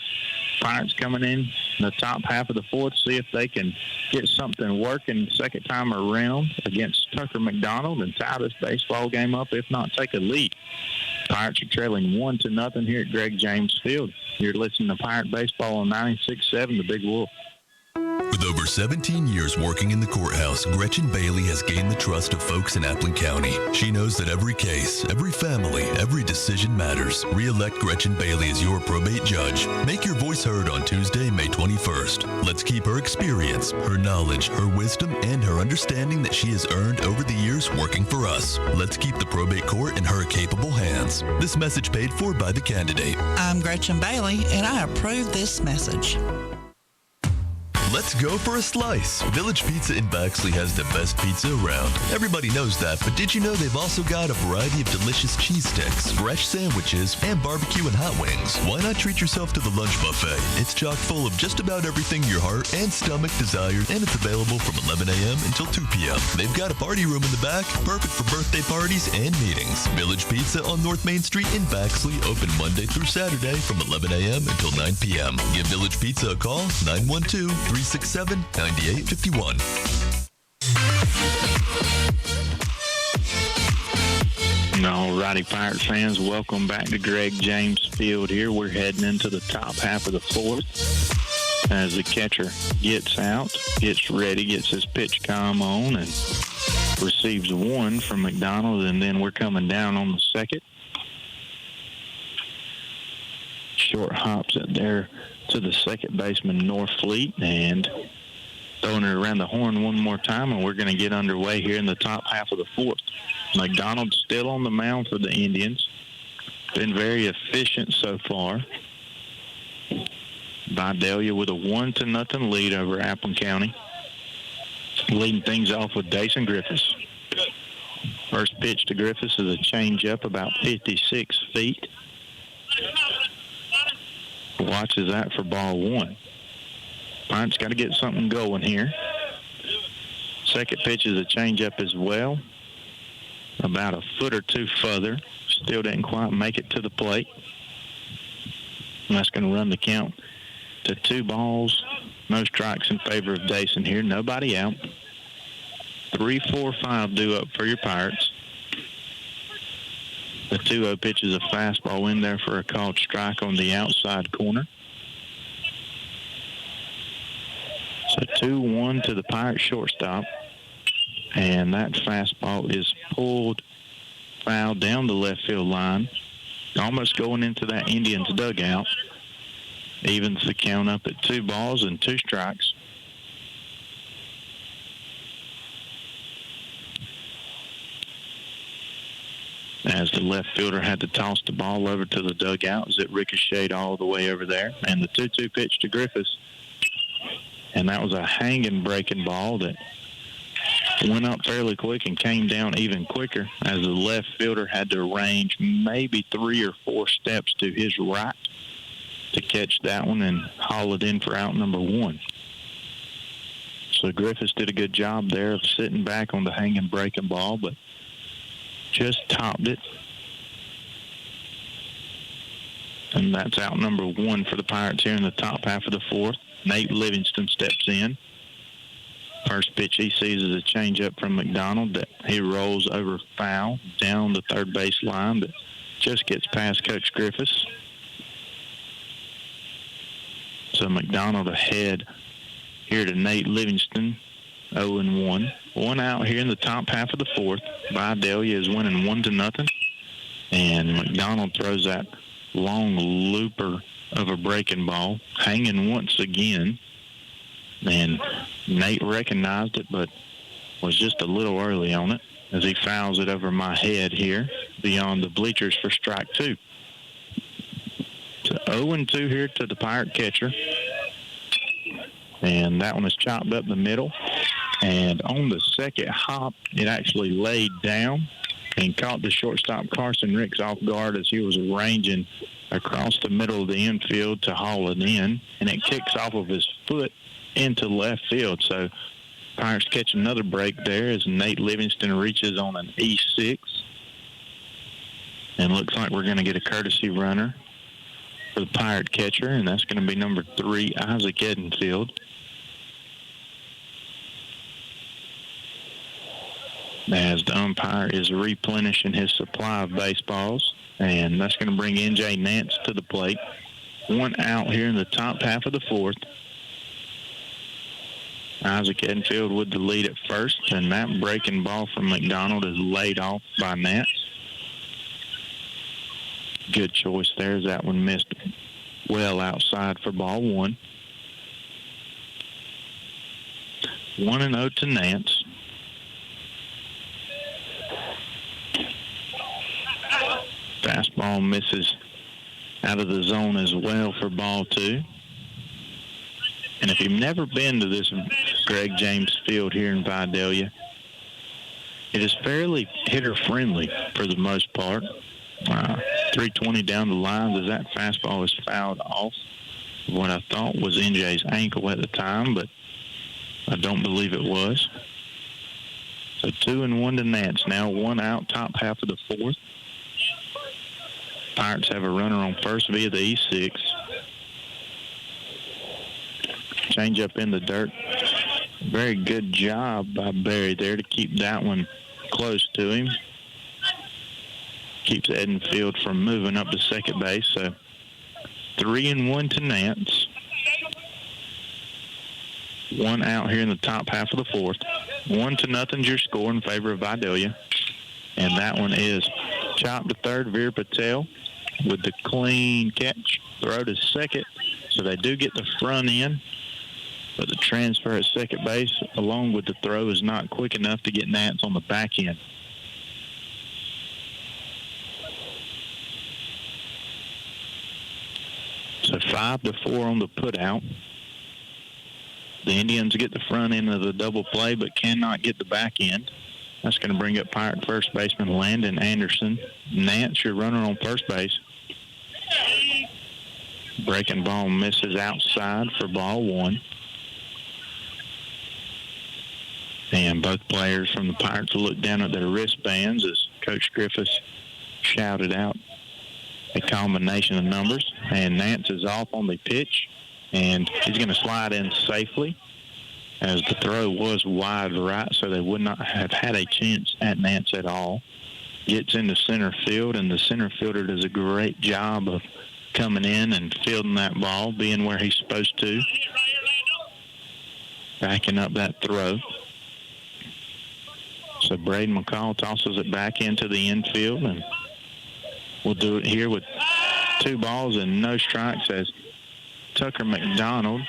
Pirates coming in the top half of the fourth, see if they can get something working second time around against Tucker McDonald and tie this baseball game up, if not take a lead. Pirates are trailing 1-0 here at Greg James Field. You're listening to Pirate Baseball on 96.7 The Big Wolf. With over 17 years working in the courthouse, Gretchen Bailey has gained the trust of folks in Appling County. She knows that every case, every family, every decision matters. Re-elect Gretchen Bailey as your probate judge. Make your voice heard on Tuesday, May 21st. Let's keep her experience, her knowledge, her wisdom, and her understanding that she has earned over the years working for us. Let's keep the probate court in her capable hands. This message paid for by the candidate. I'm Gretchen Bailey, and I approve this message. Let's go for a slice. Village Pizza in Baxley has the best pizza around. Everybody knows that, but did you know they've also got a variety of delicious cheese sticks, fresh sandwiches, and barbecue and hot wings? Why not treat yourself to the lunch buffet? It's chock full of just about everything your heart and stomach desires, and it's available from 11 a.m. until 2 p.m. They've got a party room in the back, perfect for birthday parties and meetings. Village Pizza on North Main Street in Baxley, open Monday through Saturday from 11 a.m. until 9 p.m. Give Village Pizza a call, 912-367-9851. All righty, Pirate fans, welcome back to Greg James Field here. We're heading into the top half of the fourth as the catcher gets out, gets ready, gets his pitch comm on, and receives one from McDonald, and then we're coming down on the second. Short hops it there to the second baseman, Norfleet, and throwing it around the horn one more time, and we're going to get underway here in the top half of the fourth. McDonald still on the mound for the Indians. Been very efficient so far. Vidalia with a 1-0 lead over Appling County. Leading things off with Dason Griffiths. First pitch to Griffiths is a changeup about 56 feet. Watches that for ball one. Pirates got to get something going here. Second pitch is a changeup as well. About a foot or two further. Still didn't quite make it to the plate. And that's going to run the count to 2 balls, no strikes in favor of Dason here. Nobody out. 3-4-5 due up for your Pirates. The 2-0 pitch is a fastball in there for a called strike on the outside corner. So 2-1 to the Pirates shortstop. And that fastball is pulled foul down the left field line. Almost going into that Indians dugout. Evens the count up at 2 balls and 2 strikes. As the left fielder had to toss the ball over to the dugout as it ricocheted all the way over there. And the 2-2 pitch to Griffiths. And that was a hanging breaking ball that went up fairly quick and came down even quicker as the left fielder had to range maybe 3 or 4 steps to his right to catch that one and haul it in for out number 1. So Griffiths did a good job there of sitting back on the hanging breaking ball, but just topped it. And that's out number 1 for the Pirates here in the top half of the fourth. Nate Livingston steps in. First pitch he sees is a changeup from McDonald that he rolls over foul down the third base line, but just gets past Coach Griffiths. So McDonald ahead here to Nate Livingston, 0-1. 1 out here in the top half of the fourth. Vidalia is winning 1-0. And McDonald throws that long looper of a breaking ball, hanging once again. And Nate recognized it, but was just a little early on it as he fouls it over my head here beyond the bleachers for strike 2. So 0-2 here to the Pirate catcher. And that one is chopped up the middle. And on the second hop, it actually laid down and caught the shortstop Carson Ricks off guard as he was arranging across the middle of the infield to haul it in. And it kicks off of his foot into left field. So Pirates catch another break there as Nate Livingston reaches on an E6. And looks like we're going to get a courtesy runner for the Pirate catcher, and that's going to be number 3, Isaac Edenfield. As the umpire is replenishing his supply of baseballs, and that's going to bring N.J. Nance to the plate. 1 out here in the top half of the 4th. Isaac Edenfield with the lead at first, and that breaking ball from McDonald is laid off by Nance. Good choice there as that one missed well outside for ball 1. 1-0 to Nance. Fastball misses out of the zone as well for ball 2. And if you've never been to this Greg James Field here in Vidalia, it is fairly hitter-friendly for the most part. 320 down the line as that fastball is fouled off what I thought was NJ's ankle at the time, but I don't believe it was. So 2-1 to Nance. Now 1 out, top half of the 4th. Pirates have a runner on first via the E6. Change up in the dirt. Very good job by Barry there to keep that one close to him. Keeps Edenfield from moving up to second base. So 3-1 to Nance. 1 out here in the top half of the 4th. 1-0's your score in favor of Vidalia. And that one is chopped to third. Veer Patel with the clean catch. Throw to second. So they do get the front end. But the transfer at second base along with the throw is not quick enough to get Nance on the back end. So 5-4 on the put out. The Indians get the front end of the double play but cannot get the back end. That's going to bring up Pirate first baseman Landon Anderson. Nance, your runner on first base. Breaking ball misses outside for ball 1. And both players from the Pirates will look down at their wristbands as Coach Griffiths shouted out a combination of numbers. And Nance is off on the pitch, and he's going to slide in safely as the throw was wide right, so they would not have had a chance at Nance at all. Gets into center field, and the center fielder does a great job of coming in and fielding that ball, being where he's supposed to, backing up that throw. So Braden McCall tosses it back into the infield, and we'll do it here with 2 balls and no strikes as Tucker McDonald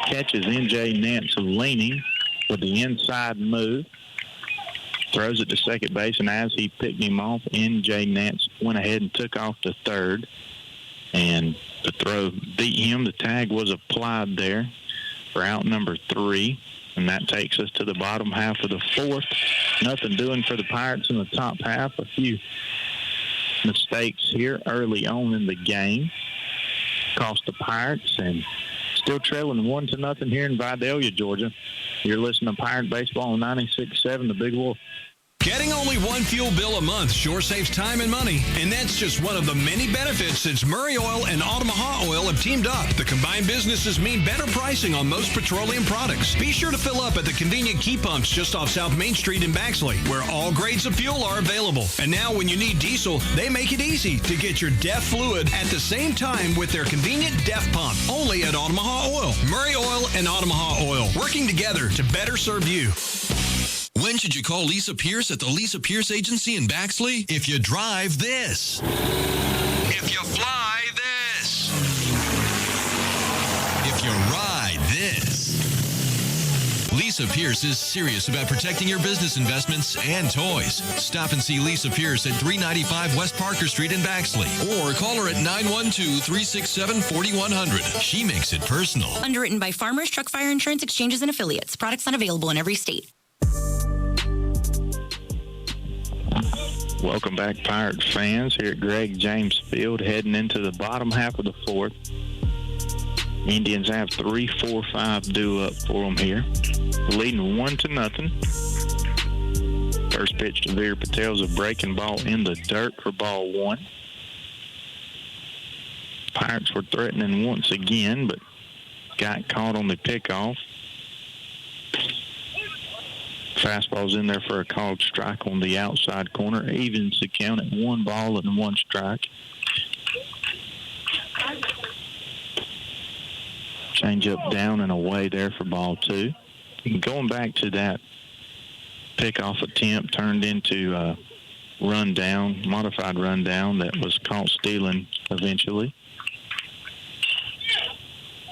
catches N.J. Nance leaning with the inside move, throws it to second base, and as he picked him off, N.J. Nance went ahead and took off to third, and the throw beat him. The tag was applied there for out number 3. And that takes us to the bottom half of the 4th. Nothing doing for the Pirates in the top half. A few mistakes here early on in the game cost the Pirates, and still trailing 1-0 here in Vidalia, Georgia. You're listening to Pirate Baseball on 96.7, The Big Wolf. Getting only one fuel bill a month sure saves time and money, and that's just one of the many benefits since Murray Oil and Omaha Oil have teamed up. The combined businesses mean better pricing on most petroleum products. Be sure to fill up at the convenient key pumps just off South Main Street in Baxley, where all grades of fuel are available. And now when you need diesel, they make it easy to get your DEF fluid at the same time with their convenient DEF pump, only at Omaha Oil. Murray Oil and Omaha Oil, working together to better serve you. When should you call Lisa Pierce at the Lisa Pierce Agency in Baxley? If you drive this. If you fly this. If you ride this. Lisa Lisa Pierce is serious about protecting your business investments and toys. Stop and see Lisa Pierce at 395 West Parker Street in Baxley, or call her at 912-367-4100. She makes it personal. Underwritten by Farmers Truck Fire Insurance Exchanges and Affiliates. Products not available in every state. Welcome back, Pirate fans, here at Greg James Field, heading into the bottom half of the fourth. Indians have 3-4-5 due up for them here, leading 1-0. First pitch to Veer Patel's a breaking ball in the dirt for ball one. Pirates were threatening once again, but got caught on the pickoff. Fastball's in there for a called strike on the outside corner. Evens the count at 1 ball and 1 strike. Change up down and away there for ball two. And going back to that pickoff attempt turned into a rundown, modified rundown that was caught stealing eventually.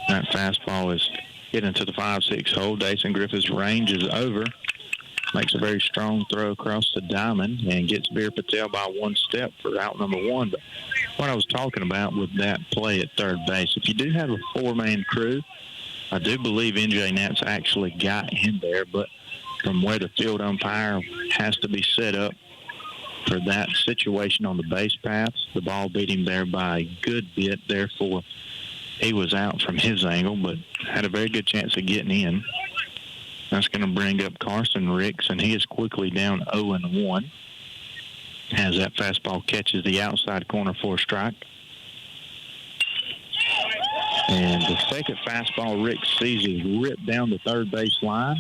That fastball is hit into the 5-6 hole. Dason Griffith's range is over. Makes a very strong throw across the diamond and gets Veer Patel by 1 step for out number 1. But what I was talking about with that play at third base, if you do have a 4-man crew, I do believe NJ Nats actually got in there, but from where the field umpire has to be set up for that situation on the base paths, the ball beat him there by a good bit. Therefore, he was out from his angle, but had a very good chance of getting in. That's going to bring up Carson Ricks, and he is quickly down 0-1 as that fastball catches the outside corner for a strike. And the second fastball Ricks sees is ripped down the third base line,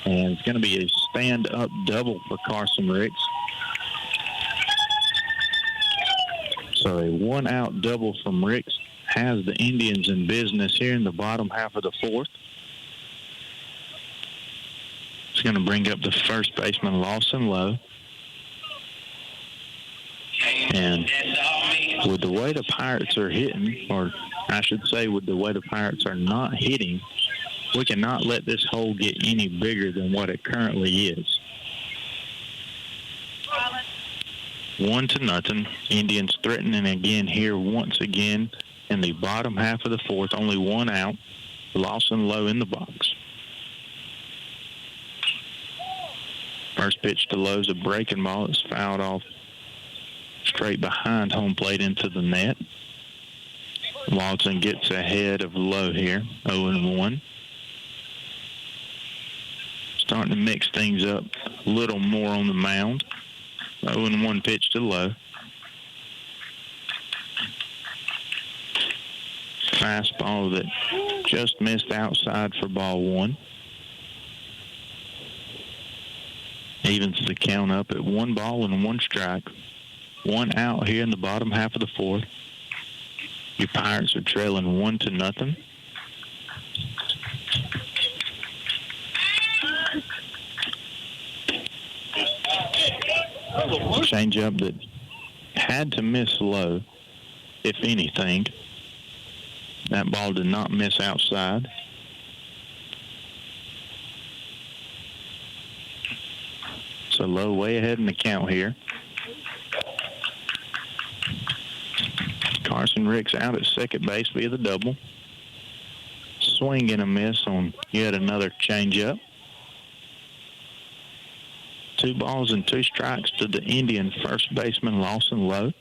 and it's going to be a stand-up double for Carson Ricks. So a 1-out double from Ricks has the Indians in business here in the bottom half of the fourth. It's going to bring up the first baseman, Lawson Lowe. And with the way the Pirates are hitting, or I should say with the way the Pirates are not hitting, we cannot let this hole get any bigger than what it currently is. 1-0. Indians threatening again here once again in the bottom half of the fourth. Only 1 out. Lawson Lowe in the box. First pitch to Lowe's a breaking ball. It's fouled off straight behind home plate into the net. Watson gets ahead of Lowe here, 0-1. Starting to mix things up a little more on the mound. 0-1 pitch to Lowe. Fastball that just missed outside for ball one. Evens the count up at 1 ball and 1 strike. 1 out here in the bottom half of the fourth. Your Pirates are trailing 1-0. Change up that had to miss low, if anything. That ball did not miss outside. So Lowe way ahead in the count here. Carson Ricks out at second base via the double. Swing and a miss on yet another changeup. 2 balls and 2 strikes to the Indian first baseman, Lawson Lowe.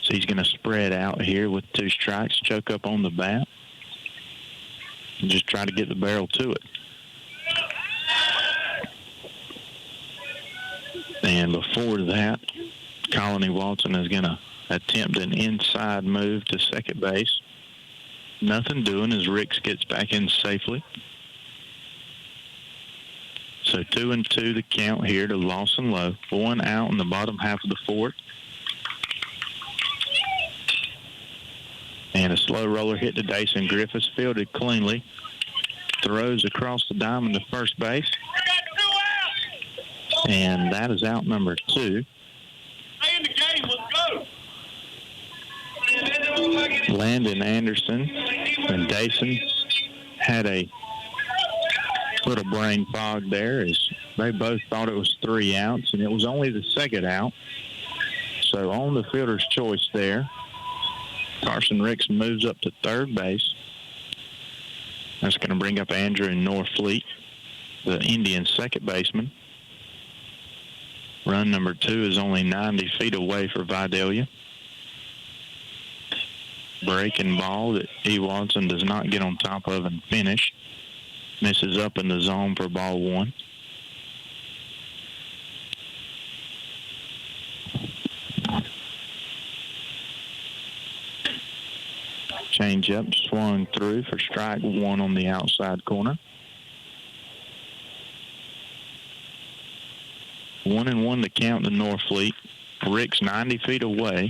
So he's going to spread out here with 2 strikes, choke up on the bat, and just try to get the barrel to it. And before that, Colony Watson is going to attempt an inside move to second base. Nothing doing as Ricks gets back in safely. So 2-2 the count here to Lawson Lowe. 1 out in the bottom half of the fourth. And a slow roller hit to Dason Griffiths, fielded cleanly. Throws across the diamond to first base. And that is out number 2. Landon Anderson and Dason had a Little brain fog there as they both thought it was 3 outs, and it was only the second out. So on the fielder's choice there, Carson Ricks moves up to third base. That's going to bring up Andrew Norfleet, the Indian second baseman. Run number 2 is only 90 feet away for Vidalia. Breaking ball that E. Watson does not get on top of and finish. Misses up in the zone for ball 1. Change up, swung through for strike 1 on the outside corner. 1-1 to count to Norfleet. Rick's 90 feet away.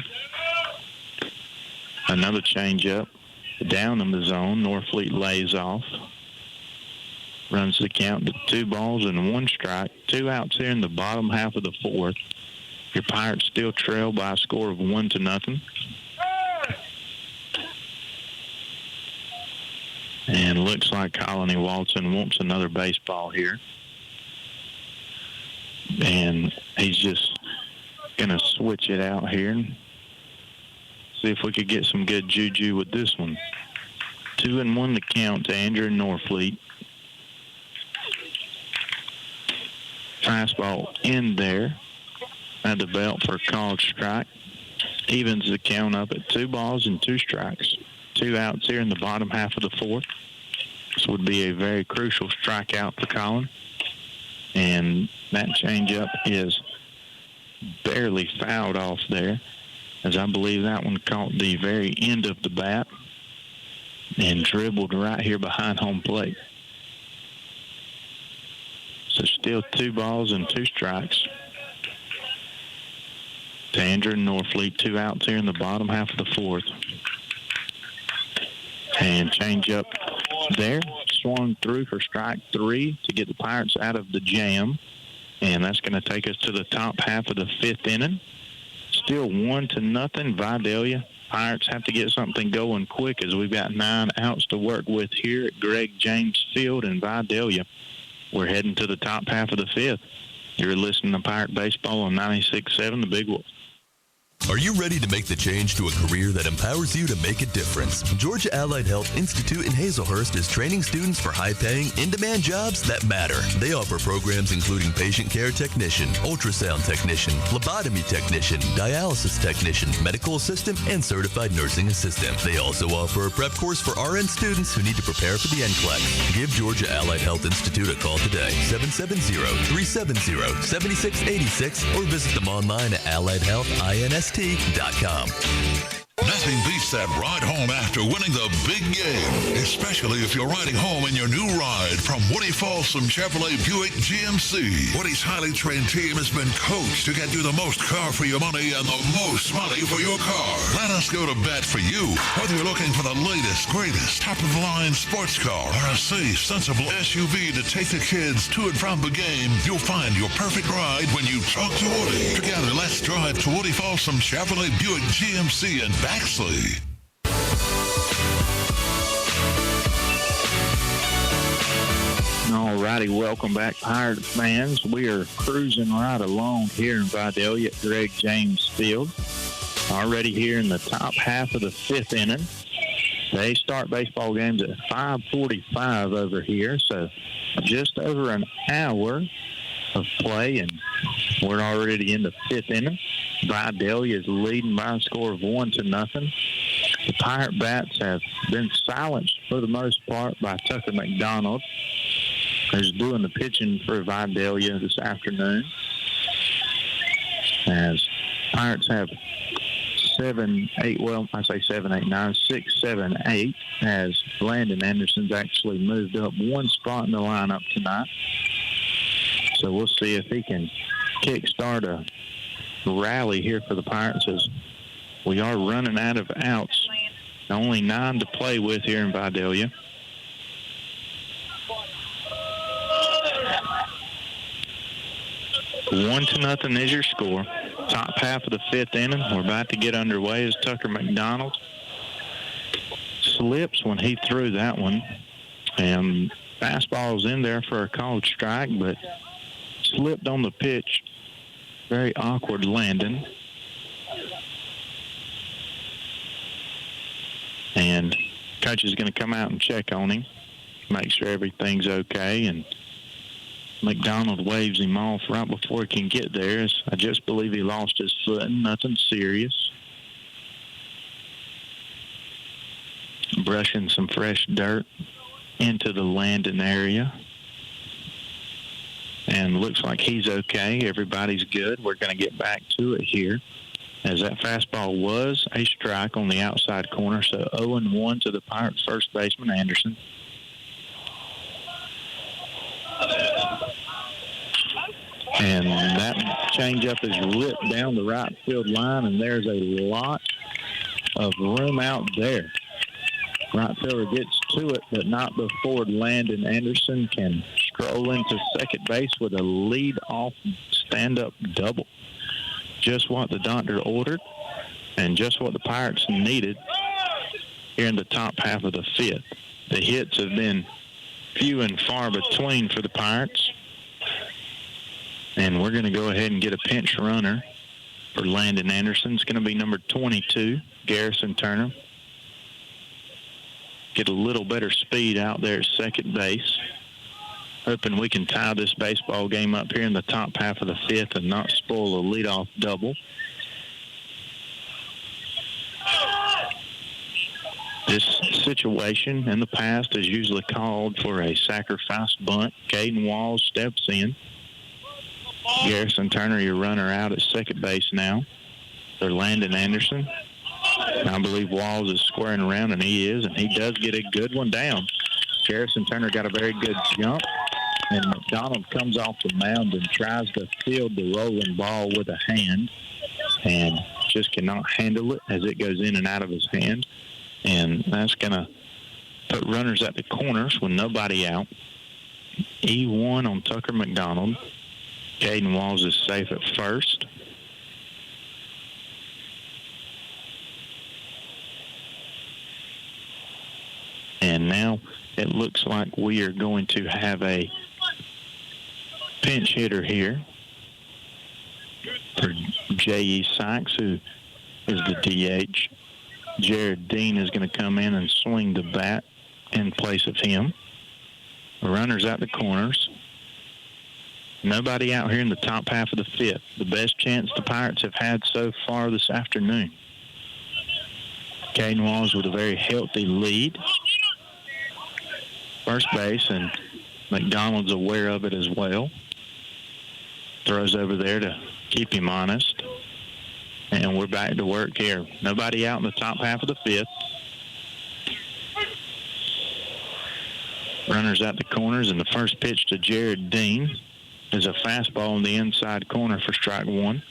Another change up, down in the zone. Norfleet lays off. Runs the count to 2 balls and 1 strike. 2 outs here in the bottom half of the 4th. Your Pirates still trail by a score of 1-0. And looks like Colony Walton wants another baseball here. And he's just going to switch it out here and see if we could get some good juju with this one. 2-1 to count to Andrew Norfleet. Fastball in there at the belt for a called strike. Evens the count up at 2 balls and 2 strikes. 2 outs here in the bottom half of the 4th. This would be a very crucial strikeout for Colin. And that changeup is barely fouled off there, as I believe that one caught the very end of the bat and dribbled right here behind home plate. So still 2 balls and 2 strikes to Andrew Norfleet. 2 outs here in the bottom half of the 4th. And change up there. Swung through for strike 3 to get the Pirates out of the jam. And that's going to take us to the top half of the 5th inning. Still 1-0 Vidalia. Pirates have to get something going quick as we've got 9 outs to work with here at Greg James Field in Vidalia. We're heading to the top half of the 5th. You're listening to Pirate Baseball on 96.7 The Big Wolf. Are you ready to make the change to a career that empowers you to make a difference? Georgia Allied Health Institute in Hazelhurst is training students for high-paying, in-demand jobs that matter. They offer programs including patient care technician, ultrasound technician, phlebotomy technician, dialysis technician, medical assistant, and certified nursing assistant. They also offer a prep course for RN students who need to prepare for the NCLEX. Give Georgia Allied Health Institute a call today, 770-370-7686, or visit them online at alliedhealthinst.com. Nothing beats that ride home after winning the big game, especially if you're riding home in your new ride from Woody Folsom Chevrolet Buick GMC. Woody's highly trained team has been coached to get you the most car for your money and the most money for your car. Let us go to bat for you. Whether you're looking for the latest, greatest, top-of-the-line sports car or a safe, sensible SUV to take the kids to and from the game, you'll find your perfect ride when you talk to Woody. Together, let's drive to Woody Folsom Chevrolet Buick GMC in Baxley. All righty, welcome back, Pirate fans. We are cruising right along here in Vidalia at Greg James Field. Already here in the top half of the 5th inning. They start baseball games at 5:45 over here, so just over an hour of play, and we're already in the 5th inning. Vidalia is leading by a score of 1-0. The Pirate bats have been silenced for the most part by Tucker McDonald, who's doing the pitching for Vidalia this afternoon. As Pirates have 7, 8, well, I say 7, 8, 9, 6, 7, 8, as Landon Anderson's actually moved up 1 spot in the lineup tonight. So we'll see if he can kickstart a rally here for the Pirates, as we are running out of outs. Only 9 to play with here in Vidalia. One to nothing is your score. Top half of the 5th inning. We're about to get underway as Tucker McDonald slips when he threw that one. And Fastball's in there for a called strike, but slipped on the pitch. Very awkward landing. And coach is going to come out and check on him, make sure everything's okay. And McDonald waves him off right before he can get there. I just believe he lost his foot and nothing serious. Brushing some fresh dirt into the landing area. And looks like he's okay. Everybody's good. We're going to get back to it here, as that fastball was a strike on the outside corner. So 0-1 to the Pirates first baseman, Anderson. And that changeup is ripped down the right field line, and there's a lot of room out there. Right fielder gets to it, but not before Landon Anderson can stroll into second base with a lead-off stand-up double. Just what the doctor ordered and just what the Pirates needed here in the top half of the fifth. The hits have been few and far between for the Pirates. And we're going to go ahead and get a pinch runner for Landon Anderson. It's going to be number 22, Garrison Turner. Get a little better speed out there at second base. Hoping we can tie this baseball game up here in the top half of the fifth and not spoil a leadoff double. This situation in the past is usually called for a sacrifice bunt. Caden Walls steps in. Garrison Turner, your runner out at second base now. For Landon Anderson. I believe Walls is squaring around, and he is, and he does get a good one down. Garrison Turner got a very good jump, and McDonald comes off the mound and tries to field the rolling ball with a hand and just cannot handle it as it goes in and out of his hand. And that's going to put runners at the corners with nobody out. E1 on Tucker McDonald. Caden Walls is safe at first. And now it looks like we are going to have a pinch hitter here for J.E. Sykes, who is the DH. Jared Dean is going to come in and swing the bat in place of him. The runners at the corners. Nobody out here in the top half of the fifth. The best chance the Pirates have had so far this afternoon. Caden Walls with a very healthy lead. First base, and McDonald's aware of it as well. Throws over there to keep him honest. And we're back to work here. Nobody out in the top half of the fifth. Runners at the corners, and the first pitch to Jared Dean is a fastball in the inside corner for strike one.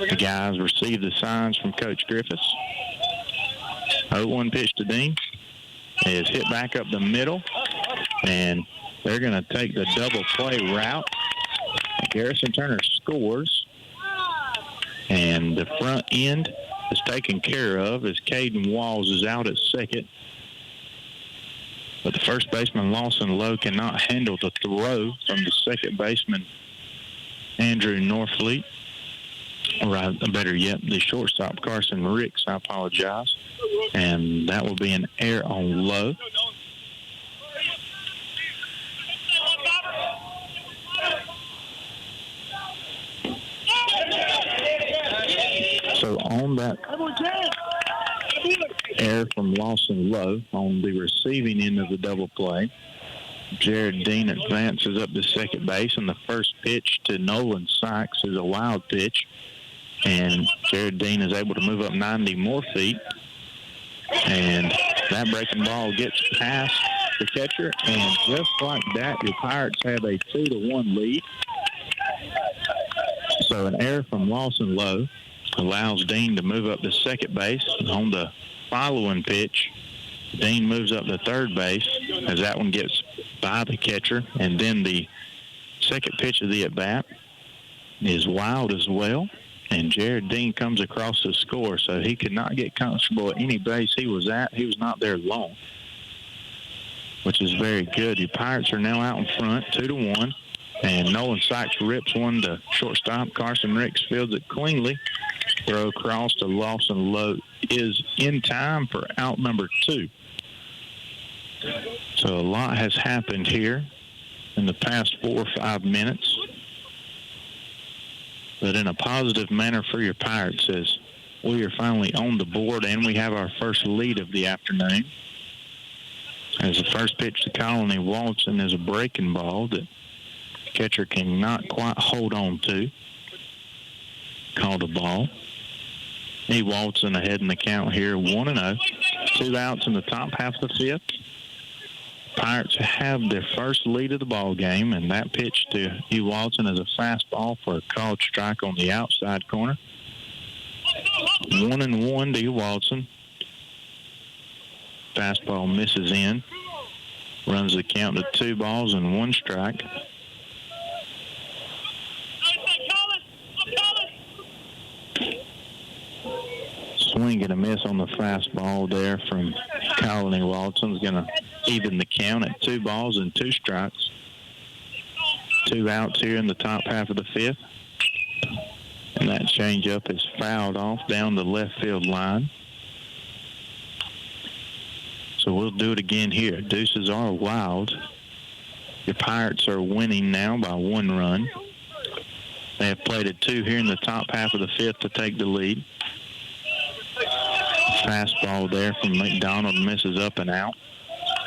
The guys receive the signs from Coach Griffiths. 0-1 pitch to Dean is hit back up the middle, and they're going to take the double play route. Garrison Turner scores, and the front end is taken care of as Caden Walls is out at second. But the first baseman, Lawson Lowe, cannot handle the throw from the second baseman, Andrew Norfleet. Or better yet, the shortstop, Carson Ricks. I apologize. And that will be an error on Lowe. So on that error from Lawson Lowe on the receiving end of the double play, Jared Dean advances up to second base, and the first pitch to Nolan Sykes is a wild pitch. And Jared Dean is able to move up 90 more feet. And that breaking ball gets past the catcher. And just like that, your Pirates have a 2-1 lead. So an error from Lawson Lowe allows Dean to move up to second base. On the following pitch, Dean moves up to third base as that one gets by the catcher. And then the second pitch of the at-bat is wild as well. And Jared Dean comes across the score, so he could not get comfortable at any base he was at. He was not there long, which is very good. Your Pirates are now out in front, 2-1. And Nolan Sykes rips one to shortstop. Carson Ricks fields it cleanly. Throw across to Lawson Lowe is in time for out number 2. So a lot has happened here in the past 4 or 5 minutes, but in a positive manner for your Pirates, as we are finally on the board and we have our first lead of the afternoon. As the first pitch to Colony Walton is a breaking ball that catcher cannot quite hold on to. Called a ball. He Walton ahead in the count here, 1-0. 2 outs in the top half of the 5th. Pirates have their first lead of the ball game, and that pitch to E. Walton is a fastball for a called strike on the outside corner. 1-1 to E. Walton. Fastball misses in. Runs the count to 2 balls and 1 strike. Swing and a miss on the fastball there from Colony Walton's going to even the count at 2 balls and 2 strikes. 2 outs here in the top half of the 5th. And that changeup is fouled off down the left field line. So we'll do it again here. Deuces are wild. Your Pirates are winning now by 1 run. They have played at 2 here in the top half of the 5th to take the lead. Fastball there from McDonald misses up and out.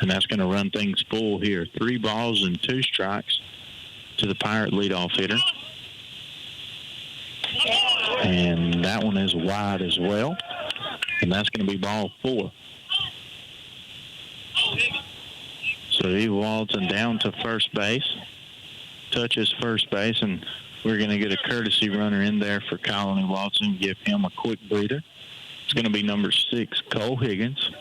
And that's going to run things full here. 3 balls and 2 strikes to the Pirate leadoff hitter. And that one is wide as well. And that's going to be ball 4. So E. Walton down to first base. Touches first base, and we're going to get a courtesy runner in there for Colony Walton. Give him a quick breather. It's going to be number 6, Cole Higgins.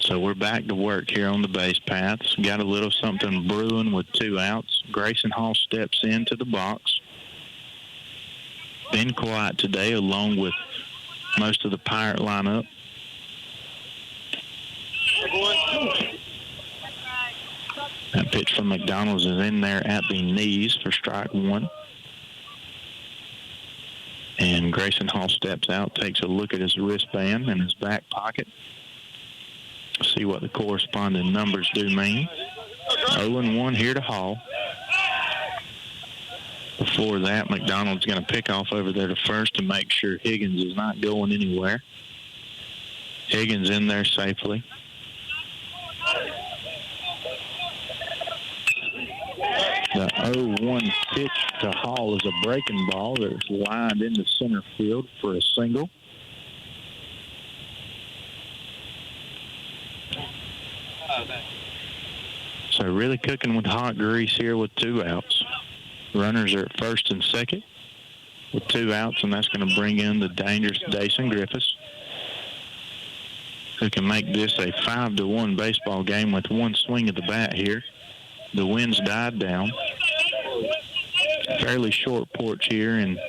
So we're back to work here on the base paths. Got a little something brewing with 2 outs. Grayson Hall steps into the box. Been quiet today along with most of the Pirate lineup. That pitch from McDonald's is in there at the knees for strike 1. And Grayson Hall steps out, takes a look at his wristband in his back pocket. See what the corresponding numbers do mean. 0-1 here to Hall. Before that, McDonald's going to pick off over there to first to make sure Higgins is not going anywhere. Higgins in there safely. The 0-1 pitch to Hall is a breaking ball that's lined into center field for a single. So really cooking with hot grease here with 2 outs. Runners are at first and second with 2 outs, and that's going to bring in the dangerous Dason Griffiths, who can make this a 5-1 baseball game with 1 swing of the bat here. The wind's died down. Fairly short porch here in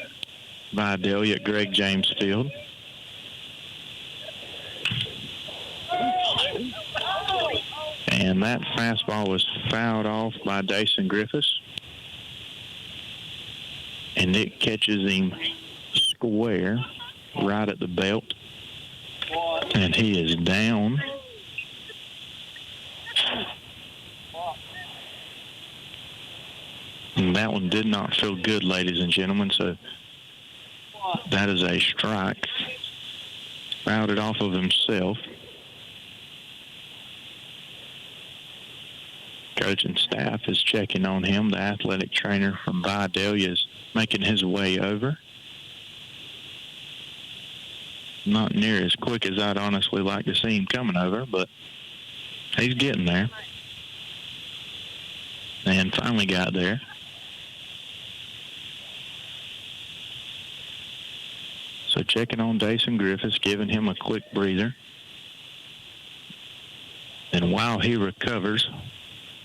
Vidalia at Greg James Field. And that fastball was fouled off by Dason Griffiths. And it catches him square right at the belt. And he is down. And that one did not feel good, ladies and gentlemen. So that is a strike. Fouled it off of himself. Coach and staff is checking on him. The athletic trainer from Vidalia is making his way over. Not near as quick as I'd honestly like to see him coming over, but he's getting there. And finally got there. So checking on Dason Griffiths, giving him a quick breather. And while he recovers,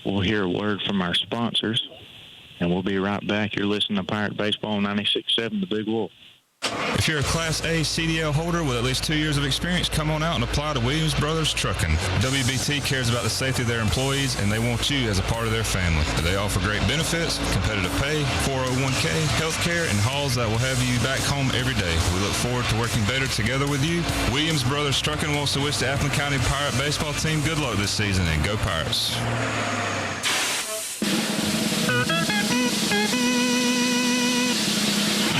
we'll hear a word from our sponsors. And we'll be right back. You're listening to Pirate Baseball on 96.7 The Big Wolf. If you're a Class A CDL holder with at least 2 years of experience, come on out and apply to Williams Brothers Trucking. WBT cares about the safety of their employees, and they want you as a part of their family. They offer great benefits, competitive pay, 401k, health care, and hauls that will have you back home every day. We look forward to working better together with you. Williams Brothers Trucking wants to wish the Appleton County Pirate Baseball team good luck this season, and go Pirates.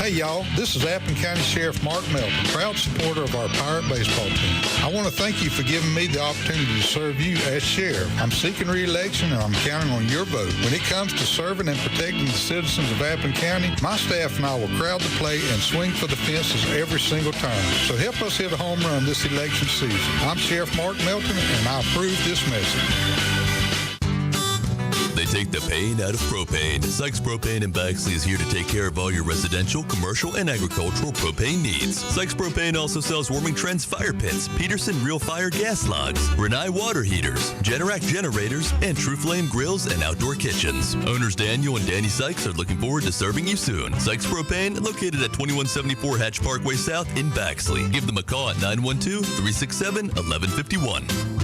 Hey y'all, this is Appleton County Sheriff Mark Melton, proud supporter of our Pirate baseball team. I want to thank you for giving me the opportunity to serve you as sheriff. I'm seeking re-election and I'm counting on your vote. When it comes to serving and protecting the citizens of Appleton County, my staff and I will crowd the plate and swing for the fences every single time. So help us hit a home run this election season. I'm Sheriff Mark Melton and I approve this message. They take the pain out of propane. Sykes Propane in Baxley is here to take care of all your residential, commercial, and agricultural propane needs. Sykes Propane also sells Warming Trends fire pits, Peterson Real Fire gas logs, Renai water heaters, Generac generators, and True Flame grills and outdoor kitchens. Owners Daniel and Danny Sykes are looking forward to serving you soon. Sykes Propane, located at 2174 Hatch Parkway South in Baxley. Give them a call at 912-367-1151.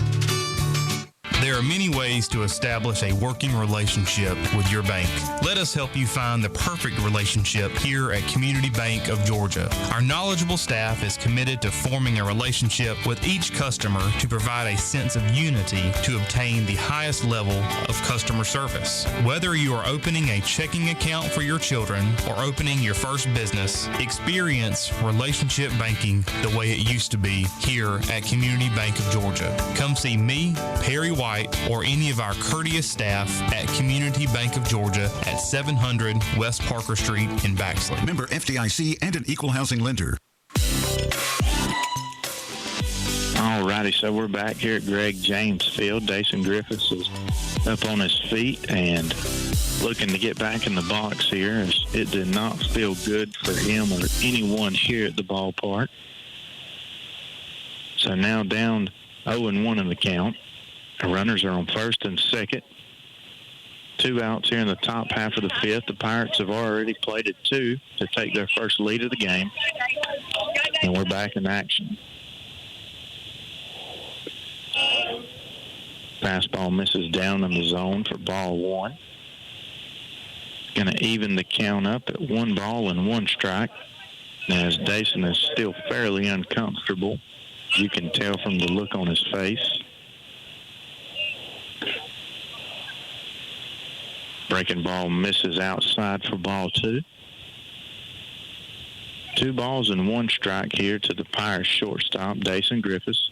There are many ways to establish a working relationship with your bank. Let us help you find the perfect relationship here at Community Bank of Georgia. Our knowledgeable staff is committed to forming a relationship with each customer to provide a sense of unity to obtain the highest level of customer service. Whether you are opening a checking account for your children or opening your first business, experience relationship banking the way it used to be here at Community Bank of Georgia. Come see me, Perry White, or any of our courteous staff at Community Bank of Georgia at 700 West Parker Street in Baxley. Member FDIC and an equal housing lender. All righty, so we're back here at Greg James Field. Dason Griffiths is up on his feet and looking to get back in the box here, as it did not feel good for him or anyone here at the ballpark. So now down 0-1 in the count. The runners are on first and second. 2 outs here in the top half of the fifth. The Pirates have already played at 2 to take their first lead of the game. And we're back in action. Fastball misses down in the zone for ball 1. Going to even the count up at 1 ball and 1 strike. Now, as Dason is still fairly uncomfortable, you can tell from the look on his face. Breaking ball misses outside for ball 2. 2 balls and 1 strike here to the Pirates shortstop, Dason Griffiths.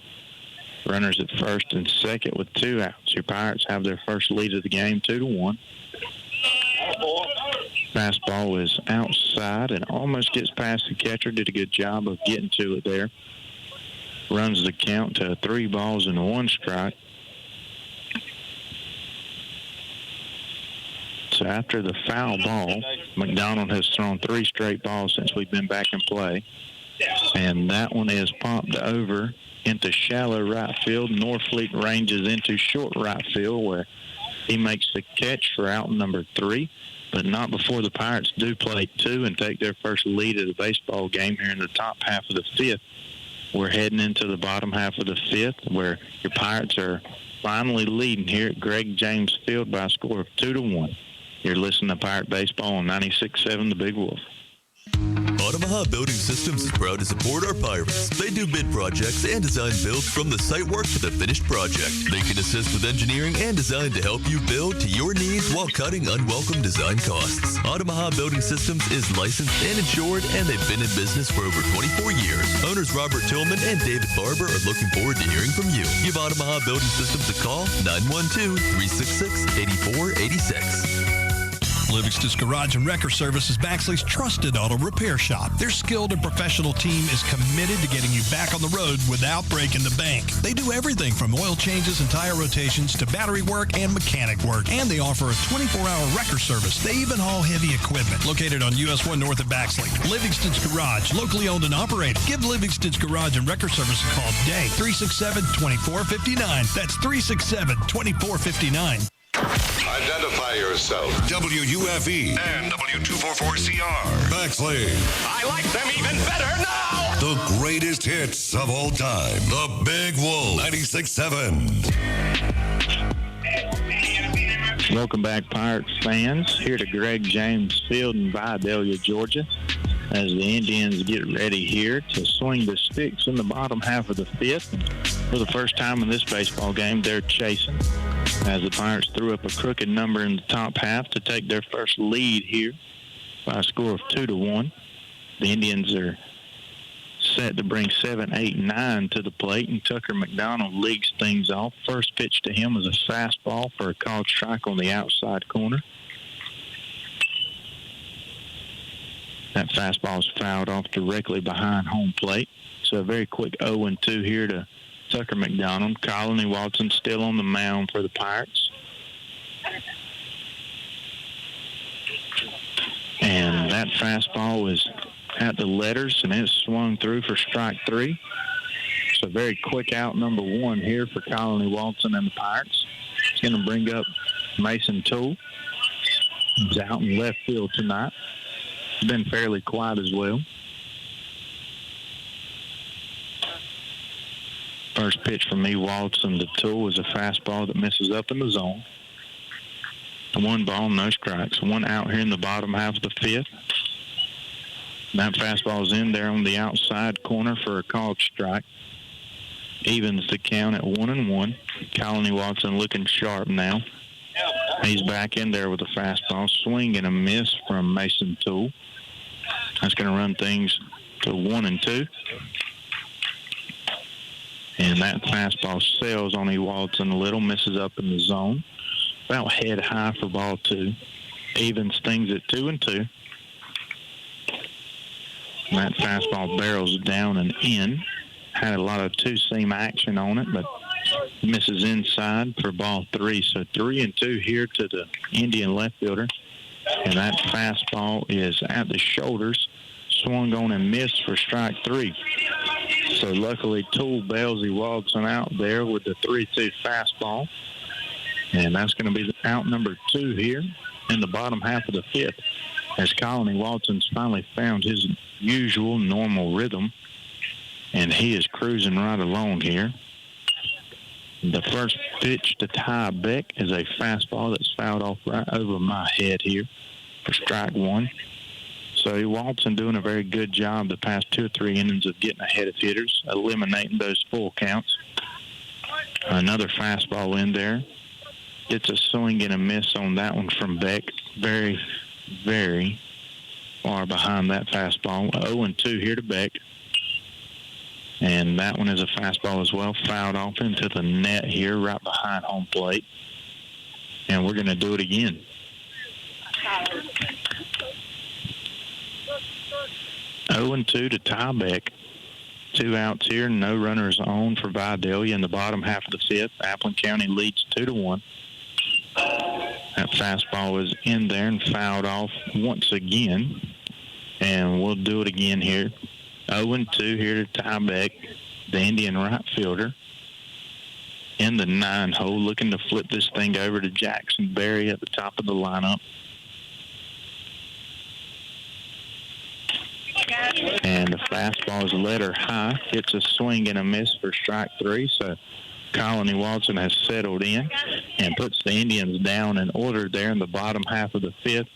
Runners at first and second with 2 outs. Your Pirates have their first lead of the game, 2-1. Fastball is outside and almost gets past the catcher. Did a good job of getting to it there. Runs the count to 3 balls and 1 strike. So after the foul ball, McDonald has thrown 3 straight balls since we've been back in play. And that one is popped over into shallow right field. Norfleet ranges into short right field, where he makes the catch for out number 3, but not before the Pirates do play 2 and take their first lead of the baseball game here in the top half of the 5th. We're heading into the bottom half of the 5th, where your Pirates are finally leading here at Greg James Field by a score of 2-1. You're listening to Pirate Baseball on 96.7 The Big Wolf. Omaha Building Systems is proud to support our Pirates. They do bid projects and design builds from the site work to the finished project. They can assist with engineering and design to help you build to your needs while cutting unwelcome design costs. Omaha Building Systems is licensed and insured, and they've been in business for over 24 years. Owners Robert Tillman and David Barber are looking forward to hearing from you. Give Omaha Building Systems a call, 912-366-8486. Livingston's Garage and Wrecker Service is Baxley's trusted auto repair shop. Their skilled and professional team is committed to getting you back on the road without breaking the bank. They do everything from oil changes and tire rotations to battery work and mechanic work. And they offer a 24-hour wrecker service. They even haul heavy equipment. Located on US 1 north of Baxley. Livingston's Garage, locally owned and operated. Give Livingston's Garage and Wrecker Service a call today. 367-2459. That's 367-2459. Identify yourself. WUFE and W244CR. Bexley. I like them even better now. The greatest hits of all time. The Big Wolf 96.7. Welcome back, Pirates fans. Here to Greg James Field in Vidalia, Georgia, as the Indians get ready here to swing the sticks in the bottom half of the fifth. For the first time in this baseball game, they're chasing, as the Pirates threw up a crooked number in the top half to take their first lead here by a score of 2-1. The Indians are set to bring 7, 8, 9 to the plate, and Tucker McDonald leads things off. First pitch to him was a fastball for a called strike on the outside corner. That fastball is fouled off directly behind home plate. So a very quick 0-2 here to Tucker McDonald. Colony Watson still on the mound for the Pirates. And that fastball is at the letters, and it's swung through for strike 3. So very quick out number 1 here for Colony Watson and the Pirates. It's going to bring up Mason Toole. He's out in left field tonight. Been fairly quiet as well. First pitch from Watson to Toole is a fastball that misses up in the zone. 1 ball, no strikes. 1 out here in the bottom half of the fifth. That fastball is in there on the outside corner for a called strike. Evens the count at 1-1. Colony Watson looking sharp now. He's back in there with a fastball. Swing and a miss from Mason Toole. That's going to run things to 1-2. And that fastball sails on Watson a little, misses up in the zone. About head high for ball 2. Evens things at 2-2. That fastball barrels down and in. Had a lot of two-seam action on it, but misses inside for ball 3. So 3-2 here to the Indian left fielder. And that fastball is at the shoulders, swung on and missed for strike 3. So luckily Toole bails Watson out there with the 3-2 fastball. And that's going to be out number 2 here in the bottom half of the fifth, as Colony Watson's finally found his usual normal rhythm, and he is cruising right along here. The first pitch to Ty Beck is a fastball that's fouled off right over my head here for strike 1. So Watson doing a very good job the past 2 or 3 innings of getting ahead of hitters, eliminating those full counts. Another fastball in there. It's a swing and a miss on that one from Beck. Very, very far behind that fastball. 0-2 here to Beck. And that one is a fastball as well, fouled off into the net here right behind home plate. And we're going to do it again. Oh and 2 to Ty Beck. 2 outs here, no runners on for Vidalia in the bottom half of the fifth. Appleton County leads 2-1. That fastball is in there and fouled off once again. And we'll do it again here. 0-2 here to Ty Beck, the Indian right fielder, in the 9 hole, looking to flip this thing over to Jackson Berry at the top of the lineup. And the fastball is letter high. It's a swing and a miss for strike 3. So Colony Watson has settled in and puts the Indians down in order there in the bottom half of the fifth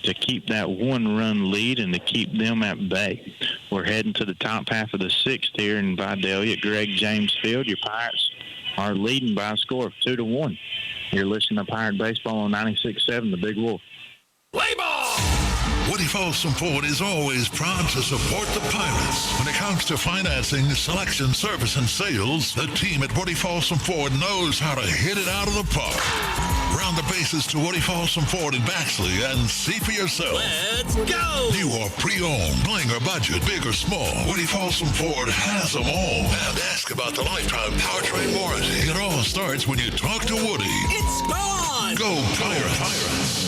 to keep that 1-run lead and to keep them at bay. We're heading to the top half of the sixth here in Vidalia at Greg James Field. Your Pirates are leading by a score of 2-1. You're listening to Pirate Baseball on 96.7, The Big Wolf. Play ball! Woody Folsom Ford is always proud to support the Pirates. When it comes to financing, selection, service, and sales, the team at Woody Folsom Ford knows how to hit it out of the park. Round the bases to Woody Folsom Ford in Baxley and see for yourself. Let's go! New or pre-owned, bling or budget, big or small, Woody Folsom Ford has them all. And ask about the lifetime powertrain warranty. It all starts when you talk to Woody. It's gone! Go Pirates!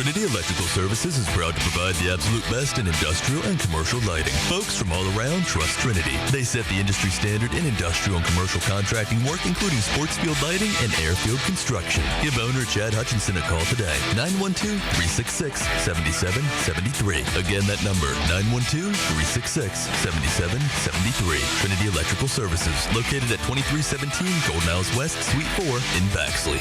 Trinity Electrical Services is proud to provide the absolute best in industrial and commercial lighting. Folks from all around trust Trinity. They set the industry standard in industrial and commercial contracting work, including sports field lighting and airfield construction. Give owner Chad Hutchinson a call today. 912-366-7773. Again, that number, 912-366-7773. Trinity Electrical Services, located at 2317 Golden House West, Suite 4 in Baxley.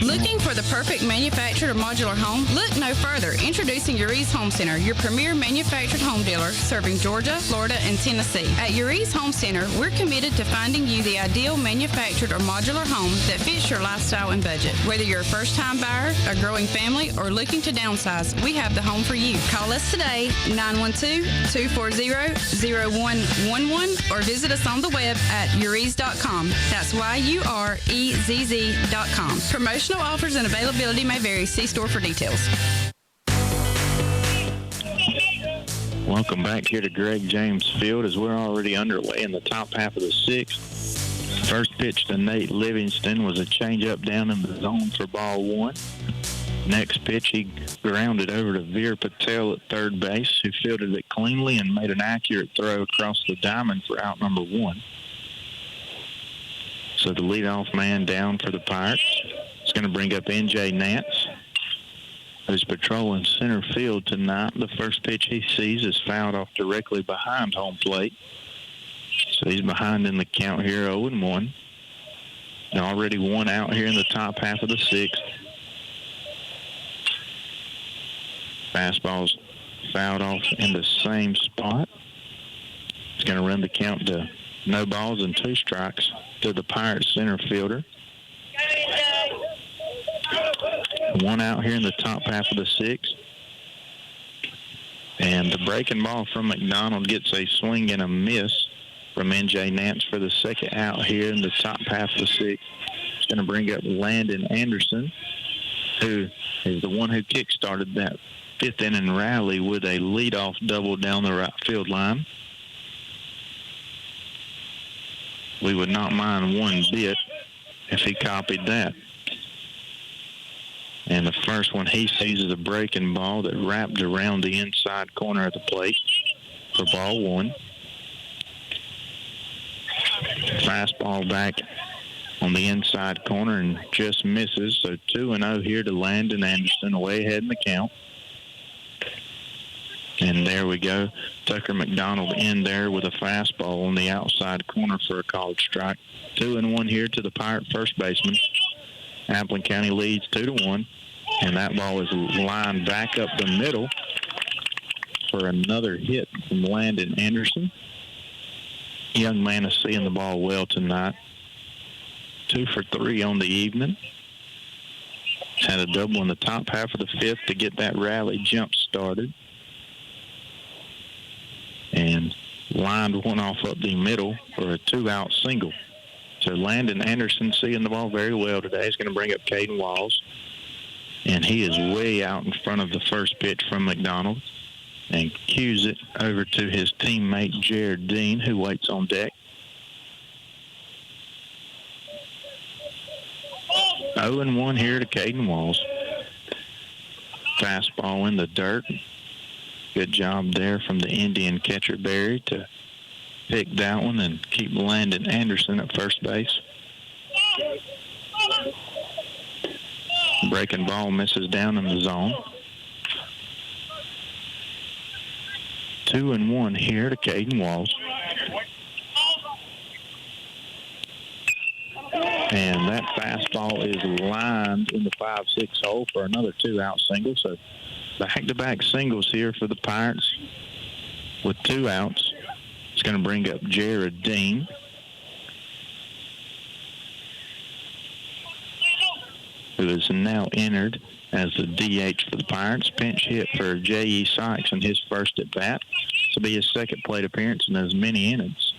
Looking for the perfect manufactured or modular home? Look no further. Introducing Uri's Home Center, your premier manufactured home dealer serving Georgia, Florida, and Tennessee. At Uri's Home Center, we're committed to finding you the ideal manufactured or modular home that fits your lifestyle and budget. Whether you're a first-time buyer, a growing family, or looking to downsize, we have the home for you. Call us today, 912-240-0111, or visit us on the web at uris.com. That's YUREZZ.com. Promotional offers and availability may vary. See store for details. Welcome back here to Greg James Field as we're already underway in the top half of the sixth. First pitch to Nate Livingston was a changeup down in the zone for ball one. Next pitch, he grounded over to Veer Patel at third base, who fielded it cleanly and made an accurate throw across the diamond for out number one. So the leadoff man down for the Pirates. It's going to bring up N.J. Nance, who's patrolling center field tonight. The first pitch he sees is fouled off directly behind home plate. So he's behind in the count here, 0-1. And already one out here in the top half of the sixth. Fastball's fouled off in the same spot. It's going to run the count to no balls and 2 strikes to the Pirates center fielder. One out here in the top half of the sixth. And the breaking ball from McDonald gets a swing and a miss from N.J. Nance for the second out here in the top half of the sixth. It's going to bring up Landon Anderson, who is the one who kick-started that fifth inning rally with a leadoff double down the right field line. We would not mind one bit if he copied that. And the first one he sees is a breaking ball that wrapped around the inside corner of the plate for ball one. Fastball back on the inside corner and just misses. So 2-0 here to Landon Anderson, way ahead in the count. And there we go. Tucker McDonald in there with a fastball on the outside corner for a called strike. 2-1 here to the Pirate first baseman. Appleton County leads 2-1. And that ball is lined back up the middle for another hit from Landon Anderson. Young man is seeing the ball well tonight. 2 for 3 on the evening. Had a double in the top half of the fifth to get that rally jump started. And lined one off up the middle for a 2-out single. So Landon Anderson seeing the ball very well today. He's going to bring up Caden Walls. And he is way out in front of the first pitch from McDonald and cues it over to his teammate Jared Dean, who waits on deck. 0-1 here to Caden Walls. Fastball in the dirt. Good job there from the Indian catcher Barry to pick that one and keep Landon Anderson at first base. Breaking ball misses down in the zone. 2-1 here to Caden Walls. And that fastball is lined in the 5-6 hole for another 2-out single. So back-to-back singles here for the Pirates with 2 outs. It's going to bring up Jared Dean. Who is now entered as the DH for the Pirates. Pinch hit for J.E. Sykes in his first at-bat. This will be his second plate appearance in as many innings.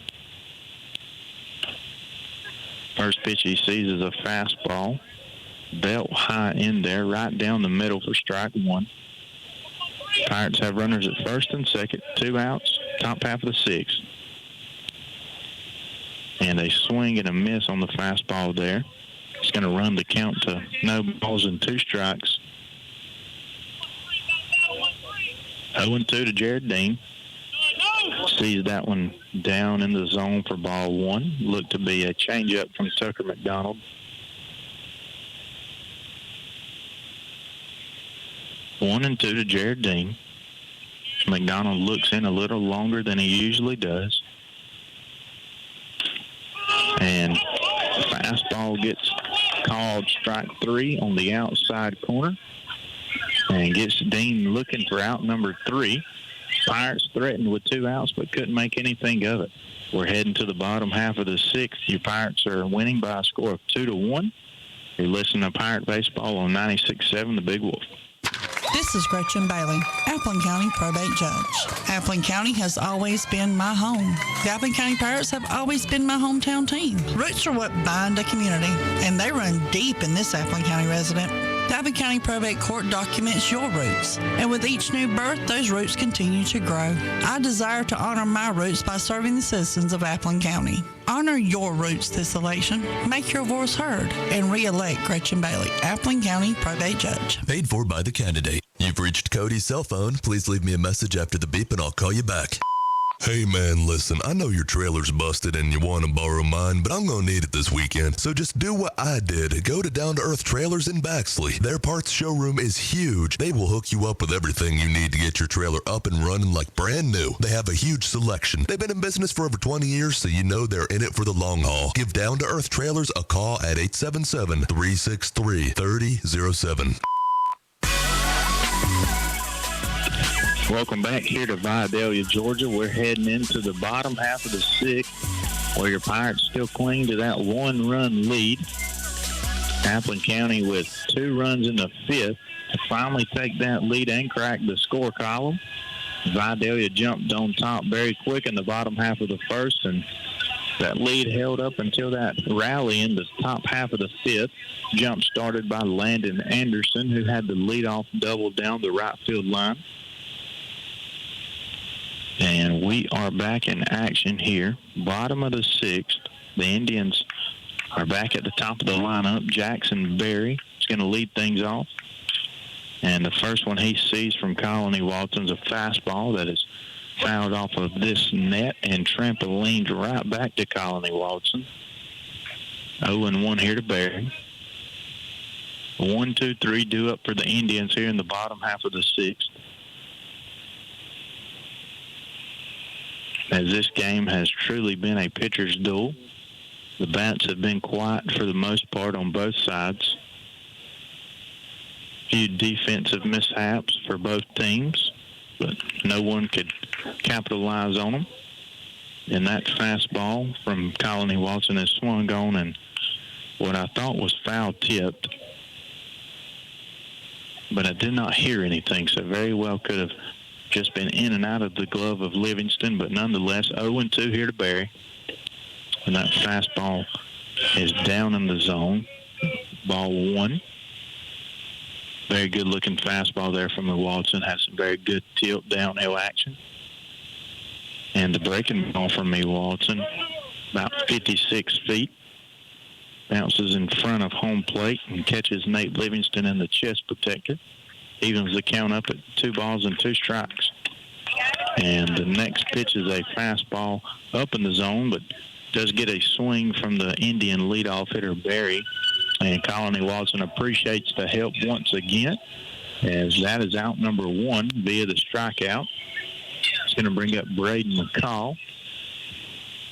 First pitch he sees is a fastball, belt high in there, right down the middle for strike one. Pirates have runners at first and second, 2 outs, top half of the sixth. And a swing and a miss on the fastball there. It's going to run the count to no balls and 2 strikes. 0-2 to Jared Dean. Sees that one down in the zone for ball 1. Looked to be a changeup from Tucker McDonald. 1-2 to Jared Dean. McDonald looks in a little longer than he usually does. And fastball gets called strike 3 on the outside corner. And gets Dean looking for out number 3. Pirates threatened with 2 outs, but couldn't make anything of it. We're heading to the bottom half of the sixth. Your Pirates are winning by a score of 2-1. You're listening to Pirate Baseball on 96.7 The Big Wolf. This is Gretchen Bailey, Appleton County Probate Judge. Appleton County has always been my home. The Appleton County Pirates have always been my hometown team. Roots are what bind a community, and they run deep in this Appleton County resident. The Appleton County Probate Court documents your roots, and with each new birth, those roots continue to grow. I desire to honor my roots by serving the citizens of Appleton County. Honor your roots this election. Make your voice heard, and re-elect Gretchen Bailey, Appleton County Probate Judge. Paid for by the candidate. You've reached Cody's cell phone. Please leave me a message after the beep and I'll call you back. Hey man, listen, I know your trailer's busted and you want to borrow mine, but I'm going to need it this weekend. So just do what I did. Go to Down to Earth Trailers in Baxley. Their parts showroom is huge. They will hook you up with everything you need to get your trailer up and running like brand new. They have a huge selection. They've been in business for over 20 years, so you know they're in it for the long haul. Give Down to Earth Trailers a call at 877-363-3007. Welcome back here to Vidalia, Georgia. We're heading into the bottom half of the sixth, where your Pirates still cling to that 1-run lead. Appleton County with 2 runs in the fifth to finally take that lead and crack the score column. Vidalia jumped on top very quick in the bottom half of the first, and that lead held up until that rally in the top half of the fifth. Jump started by Landon Anderson, who had the leadoff double down the right field line. And we are back in action here. Bottom of the sixth. The Indians are back at the top of the lineup. Jackson Berry is going to lead things off. And the first one he sees from Colony Walton's a fastball that is fouled off of this net and trampolined right back to Colony Walton. 0-1 here to Berry. 1-2-3 due up for the Indians here in the bottom half of the sixth. As this game has truly been a pitcher's duel. The bats have been quiet for the most part on both sides. Few defensive mishaps for both teams, but no one could capitalize on them. And that fastball from Colony Watson has swung on, and what I thought was foul tipped, but I did not hear anything, so very well could have just been in and out of the glove of Livingston, but nonetheless, 0-2 here to Berry. And that fastball is down in the zone. Ball 1. Very good-looking fastball there from the Watson. Has some very good tilt downhill action. And the breaking ball from me, Watson, about 56 feet. Bounces in front of home plate and catches Nate Livingston in the chest protector. Evens the count up at 2 balls and 2 strikes. And the next pitch is a fastball up in the zone, but does get a swing from the Indian leadoff hitter, Berry. And Colony Watson appreciates the help once again, as that is out number 1 via the strikeout. It's going to bring up Braden McCall.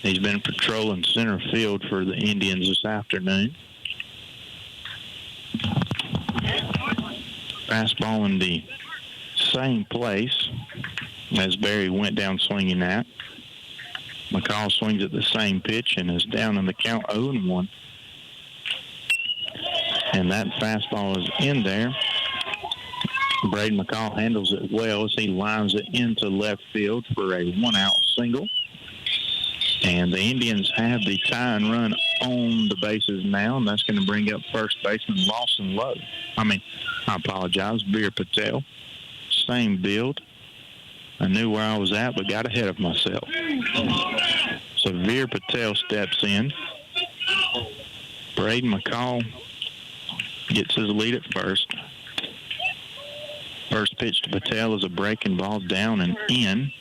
He's been patrolling center field for the Indians this afternoon. Fastball in the same place as Berry went down swinging at. McCall swings at the same pitch and is down in the count 0-1. And that fastball is in there. Braden McCall handles it well as he lines it into left field for a 1-out single. And the Indians have the tie and run on the bases now, and that's going to bring up first baseman Lawson Lowe. I apologize, Veer Patel. Same build. I knew where I was at, but got ahead of myself. So Veer Patel steps in. Braden McCall gets his lead at first. First pitch to Patel is a breaking ball down and in.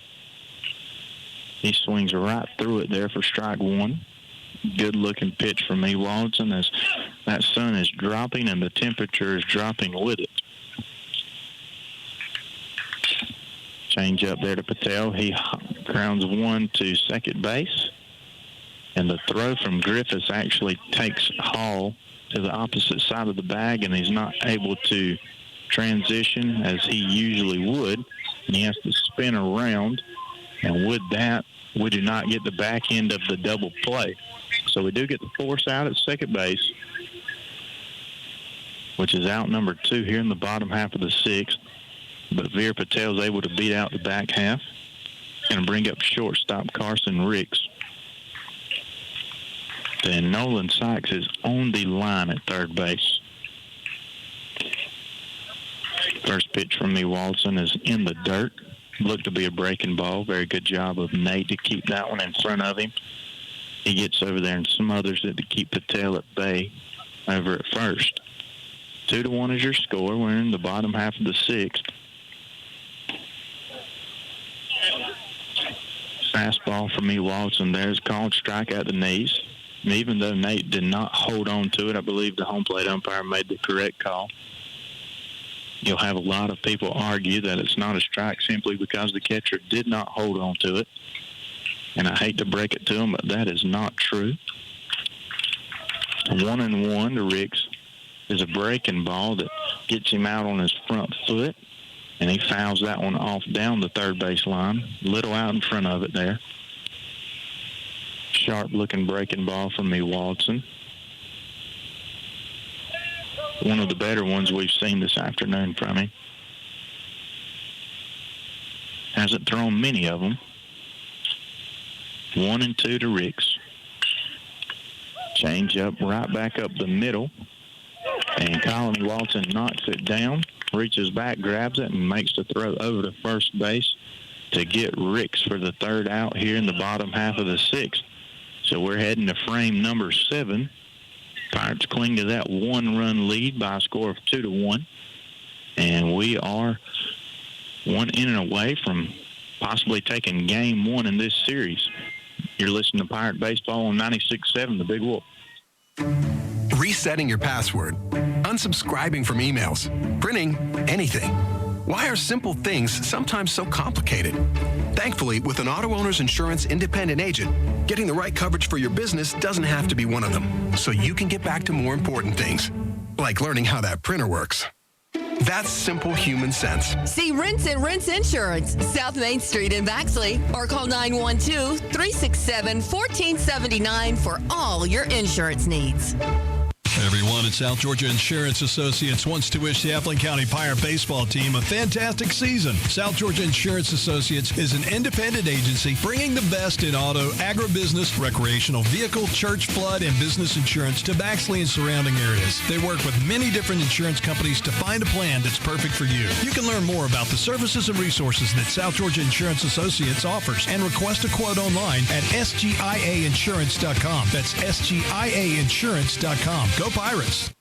He swings right through it there for strike one. Good-looking pitch from Ewaldson as that sun is dropping and the temperature is dropping with it. Change up there to Patel. He grounds one to second base. And the throw from Griffiths actually takes Hall to the opposite side of the bag, and he's not able to transition as he usually would. And he has to spin around. And with that, we do not get the back end of the double play. So we do get the force out at second base, which is out number 2 here in the bottom half of the 6th. But Veer Patel is able to beat out the back half and bring up shortstop Carson Ricks. Then Nolan Sykes is on the line at third base. First pitch from Ewaldson is in the dirt. Looked to be a breaking ball. Very good job of Nate to keep that one in front of him. He gets over there and smothers it to keep Patel at bay over at first. 2-1 is your score. We're in the bottom half of the 6th. Fastball from Ewaldson there is called strike at the knees. And even though Nate did not hold on to it, I believe the home plate umpire made the correct call. You'll have a lot of people argue that it's not a strike simply because the catcher did not hold on to it. And I hate to break it to them, but that is not true. 1-1 to Ricks is a breaking ball that gets him out on his front foot. And he fouls that one off down the third base line. Little out in front of it there. Sharp-looking breaking ball from Ewaldson. One of the better ones we've seen this afternoon from him. Hasn't thrown many of them. 1-2 to Ricks. Change up right back up the middle. And Colin Ewaldson knocks it down, reaches back, grabs it, and makes the throw over to first base to get Ricks for the third out here in the bottom half of the 6th. So we're heading to frame number 7. Pirates cling to that 1-run lead by a score of 2-1. And we are 1 inning away from possibly taking game 1 in this series. You're listening to Pirate Baseball on 96.7, The Big Wolf. Resetting your password, unsubscribing from emails, printing anything. Why are simple things sometimes so complicated? Thankfully, with an Auto Owners Insurance independent agent, getting the right coverage for your business doesn't have to be one of them, so you can get back to more important things, like learning how that printer works. That's simple human sense. See Rinse and Rinse Insurance, South Main Street in Baxley, or call 912-367-1479 for all your insurance needs. Everyone at South Georgia Insurance Associates wants to wish the Appling County Pirate baseball team a fantastic season. South Georgia Insurance Associates is an independent agency bringing the best in auto, agribusiness, recreational vehicle, church, flood, and business insurance to Baxley and surrounding areas. They work with many different insurance companies to find a plan that's perfect for you. You can learn more about the services and resources that South Georgia Insurance Associates offers and request a quote online at sgiainsurance.com. That's sgiainsurance.com. Go Pirates.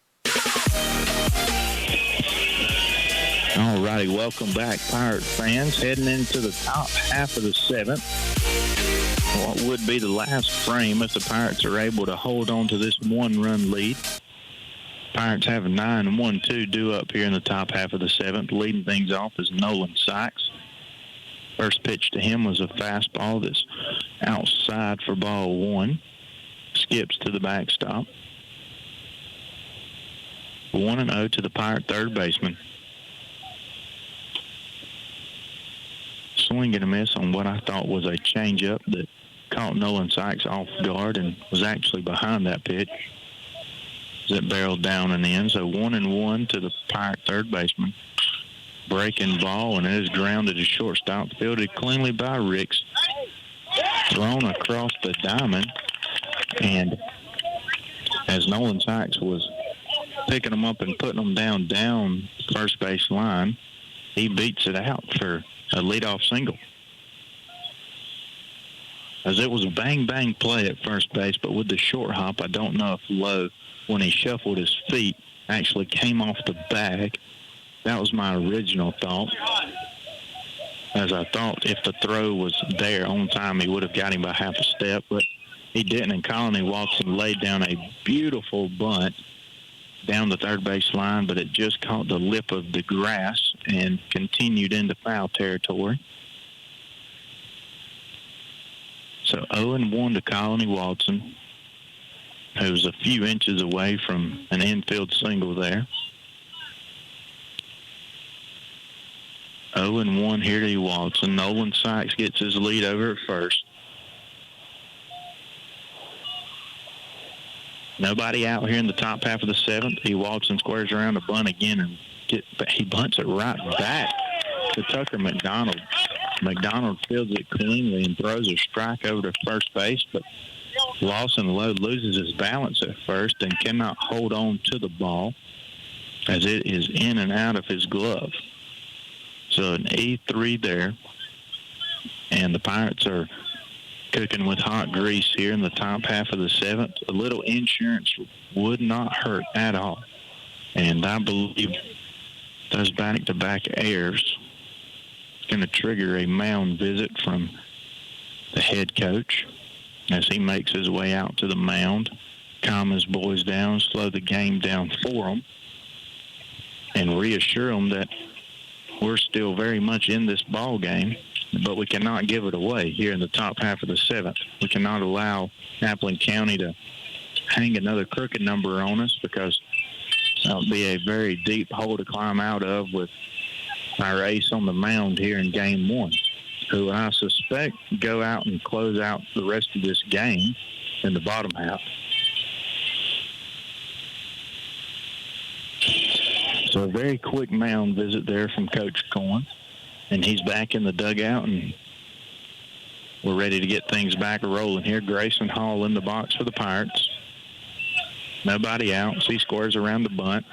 All righty, welcome back, Pirate fans. Heading into the top half of the 7th. What would be the last frame if the Pirates are able to hold on to this 1-run lead. Pirates have a 9-1-2 due up here in the top half of the 7th. Leading things off is Nolan Sykes. First pitch to him was a fastball that's outside for ball 1. Skips to the backstop. 1-0 to the Pirate third baseman. Swing and a miss on what I thought was a changeup that caught Nolan Sykes off guard and was actually behind that pitch as it barreled down and in. So 1-1 to the Pirate third baseman. Breaking ball, and it is grounded to shortstop, fielded cleanly by Ricks. thrown across the diamond. And as Nolan Sykes was picking them up and putting them down first base line, he beats it out for a leadoff single. As it was a bang-bang play at first base, but with the short hop, I don't know if Lowe, when he shuffled his feet, actually came off the bag. That was my original thought, as I thought if the throw was there on time, he would have got him by half a step, but he didn't, and Colony Watson laid down a beautiful bunt down the third base line, but it just caught the lip of the grass and continued into foul territory. So 0-1 to Colony Watson, who's a few inches away from an infield single there. 0-1 here to Watson. Nolan Sykes gets his lead over at first. Nobody out here in the top half of the seventh. Watson squares around the bunt again, and he bunts it right back to Tucker McDonald. McDonald fields it cleanly and throws a strike over to first base, but Lawson Lowe loses his balance at first and cannot hold on to the ball as it is in and out of his glove. So an E3 there, and the Pirates are cooking with hot grease here in the top half of the seventh. A little insurance would not hurt at all, and I believe those back-to-back errors going to trigger a mound visit from the head coach as he makes his way out to the mound, calm his boys down, slow the game down for them, and reassure them that we're still very much in this ball game, but we cannot give it away here in the top half of the seventh. We cannot allow Appling County to hang another crooked number on us, because that would be a very deep hole to climb out of with our ace on the mound here in game one, who I suspect go out and close out the rest of this game in the bottom half. So a very quick mound visit there from Coach Corn, and he's back in the dugout, and we're ready to get things back rolling here. Grayson Hall in the box for the Pirates. Nobody out, so he squares around the bunt.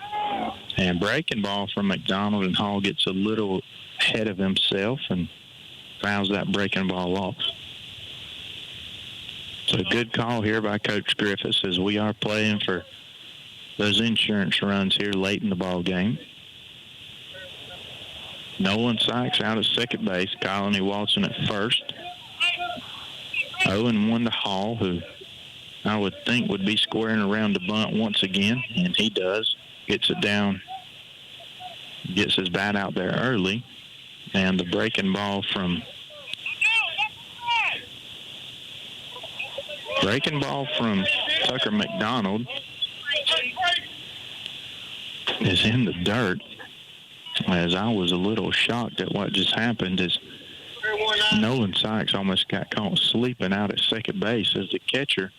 And breaking ball from McDonald, and Hall gets a little ahead of himself and fouls that breaking ball off. So a good call here by Coach Griffiths as we are playing for those insurance runs here late in the ball game. Nolan Sykes out at second base. Colony Watson at first. 0-1 to Hall, who I would think would be squaring around the bunt once again, and he does. Gets it down, gets his bat out there early, and the breaking ball from Tucker McDonald is in the dirt. As I was a little shocked at what just happened, as Nolan Sykes almost got caught sleeping out at second base as the catcher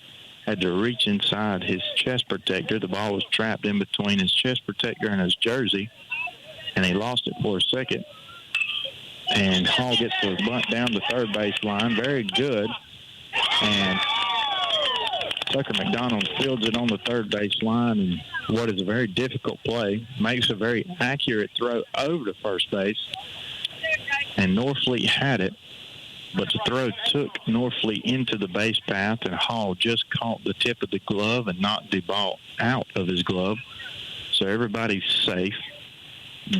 had to reach inside his chest protector. The ball was trapped in between his chest protector and his jersey, and he lost it for a second. And Hall gets the bunt down the third base line. Very good. And Tucker McDonald fields it on the third base line, and what is a very difficult play, makes a very accurate throw over to first base. And Norfleet had it, but the throw took Norfleet into the base path, and Hall just caught the tip of the glove and knocked the ball out of his glove. So everybody's safe.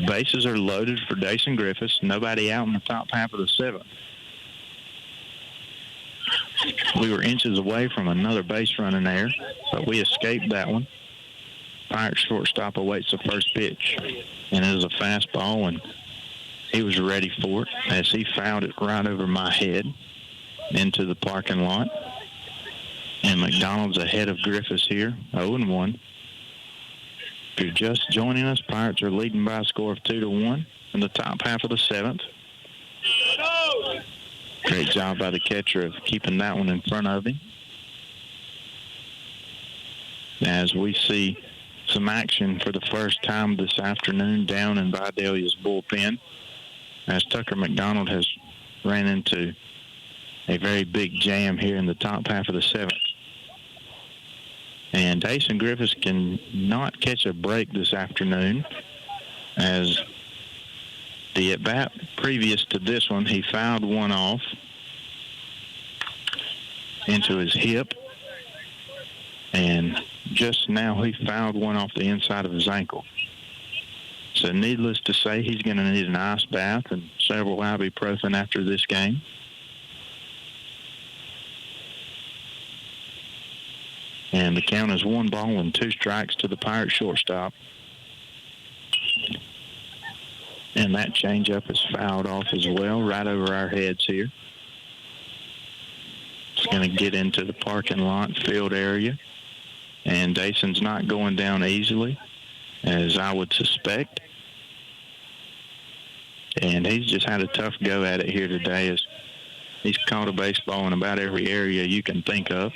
Bases are loaded for Dason Griffiths. Nobody out in the top half of the seventh. We were inches away from another base running error, but we escaped that one. Pirates shortstop awaits the first pitch, and it was a fastball, and he was ready for it as he fouled it right over my head into the parking lot. And McDonald's ahead of Griffiths here, 0-1. If you're just joining us, Pirates are leading by a score of 2-1 in the top half of the seventh. Great job by the catcher of keeping that one in front of him. As we see some action for the first time this afternoon down in Vidalia's bullpen, as Tucker McDonald has ran into a very big jam here in the top half of the 7th. And Dason Griffiths can not catch a break this afternoon, as the at-bat previous to this one, he fouled one off into his hip, and just now he fouled one off the inside of his ankle. So needless to say, he's going to need an ice bath and several ibuprofen after this game. And the count is 1 ball and 2 strikes to the Pirates shortstop. And that changeup is fouled off as well, right over our heads here. It's going to get into the parking lot field area. And Dason's not going down easily, as I would suspect. And he's just had a tough go at it here today, as he's caught a baseball in about every area you can think of.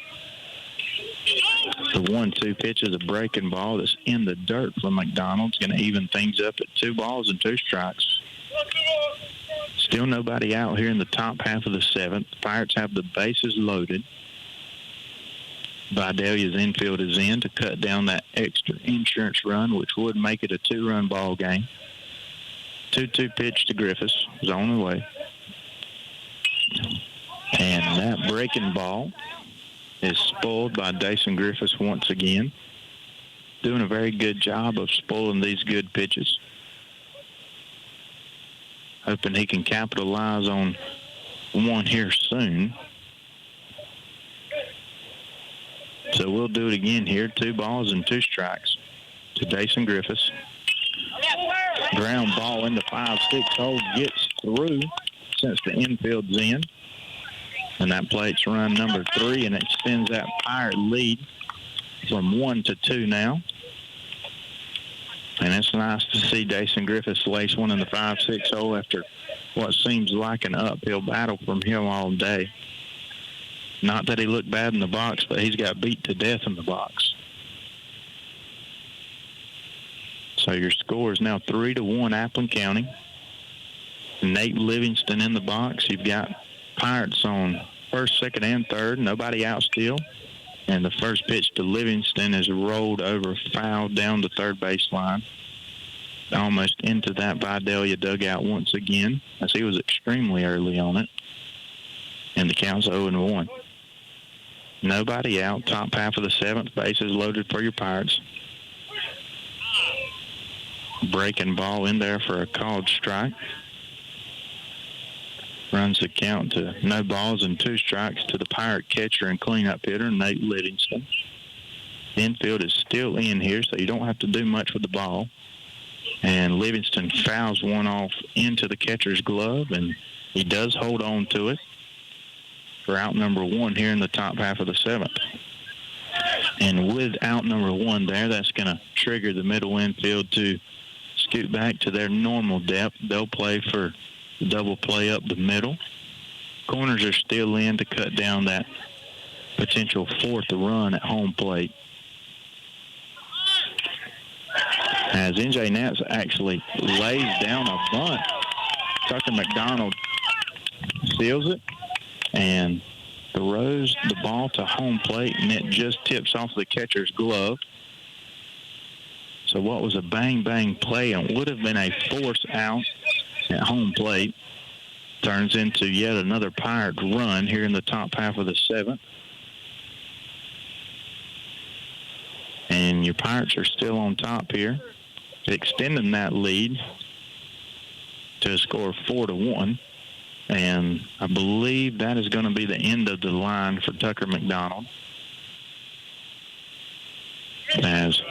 The 1-2 pitch is a breaking ball that's in the dirt for McDonald. It's going to even things up at 2 balls and 2 strikes. Still nobody out here in the top half of the 7th. The Pirates have the bases loaded. Vidalia's infield is in to cut down that extra insurance run, which would make it a 2-run ball game. 2-2 pitch to Griffiths is on the way. And that breaking ball is spoiled by Dason Griffiths once again. Doing a very good job of spoiling these good pitches. Hoping he can capitalize on one here soon. So we'll do it again here. 2 balls and 2 strikes to Dason Griffiths. Ground ball into 5-6 hole, gets through since the infield's in. And that plate's run number 3 and extends that Pirate lead from 1 to 2 now. And it's nice to see Dason Griffiths lace one in the 5-6 hole after what seems like an uphill battle from him all day. Not that he looked bad in the box, but he's got beat to death in the box. So your score is now 3-1 Appleton County. Nate Livingston in the box. You've got Pirates on first, second, and third. Nobody out still. And the first pitch to Livingston is rolled over, fouled down the third baseline. Almost into that Vidalia dugout once again, as he was extremely early on it. And the count's 0-1. Nobody out. Top half of the 7th. Bases loaded for your Pirates. Breaking ball in there for a called strike. Runs the count to no balls and 2 strikes to the Pirate catcher and cleanup hitter, Nate Livingston. Infield is still in here, so you don't have to do much with the ball. And Livingston fouls one off into the catcher's glove, and he does hold on to it for out number 1 here in the top half of the 7th. And with out number 1 there, that's going to trigger the middle infield to scoot back to their normal depth. They'll play for the double play up the middle. Corners are still in to cut down that potential 4th run at home plate. As NJ Nats actually lays down a bunt. Tucker McDonald seals it and throws the ball to home plate, and it just tips off the catcher's glove. So what was a bang-bang play and would have been a force out at home plate turns into yet another Pirate run here in the top half of the 7th. And your Pirates are still on top here, extending that lead to a score of 4-1. And I believe that is going to be the end of the line for Tucker McDonald, as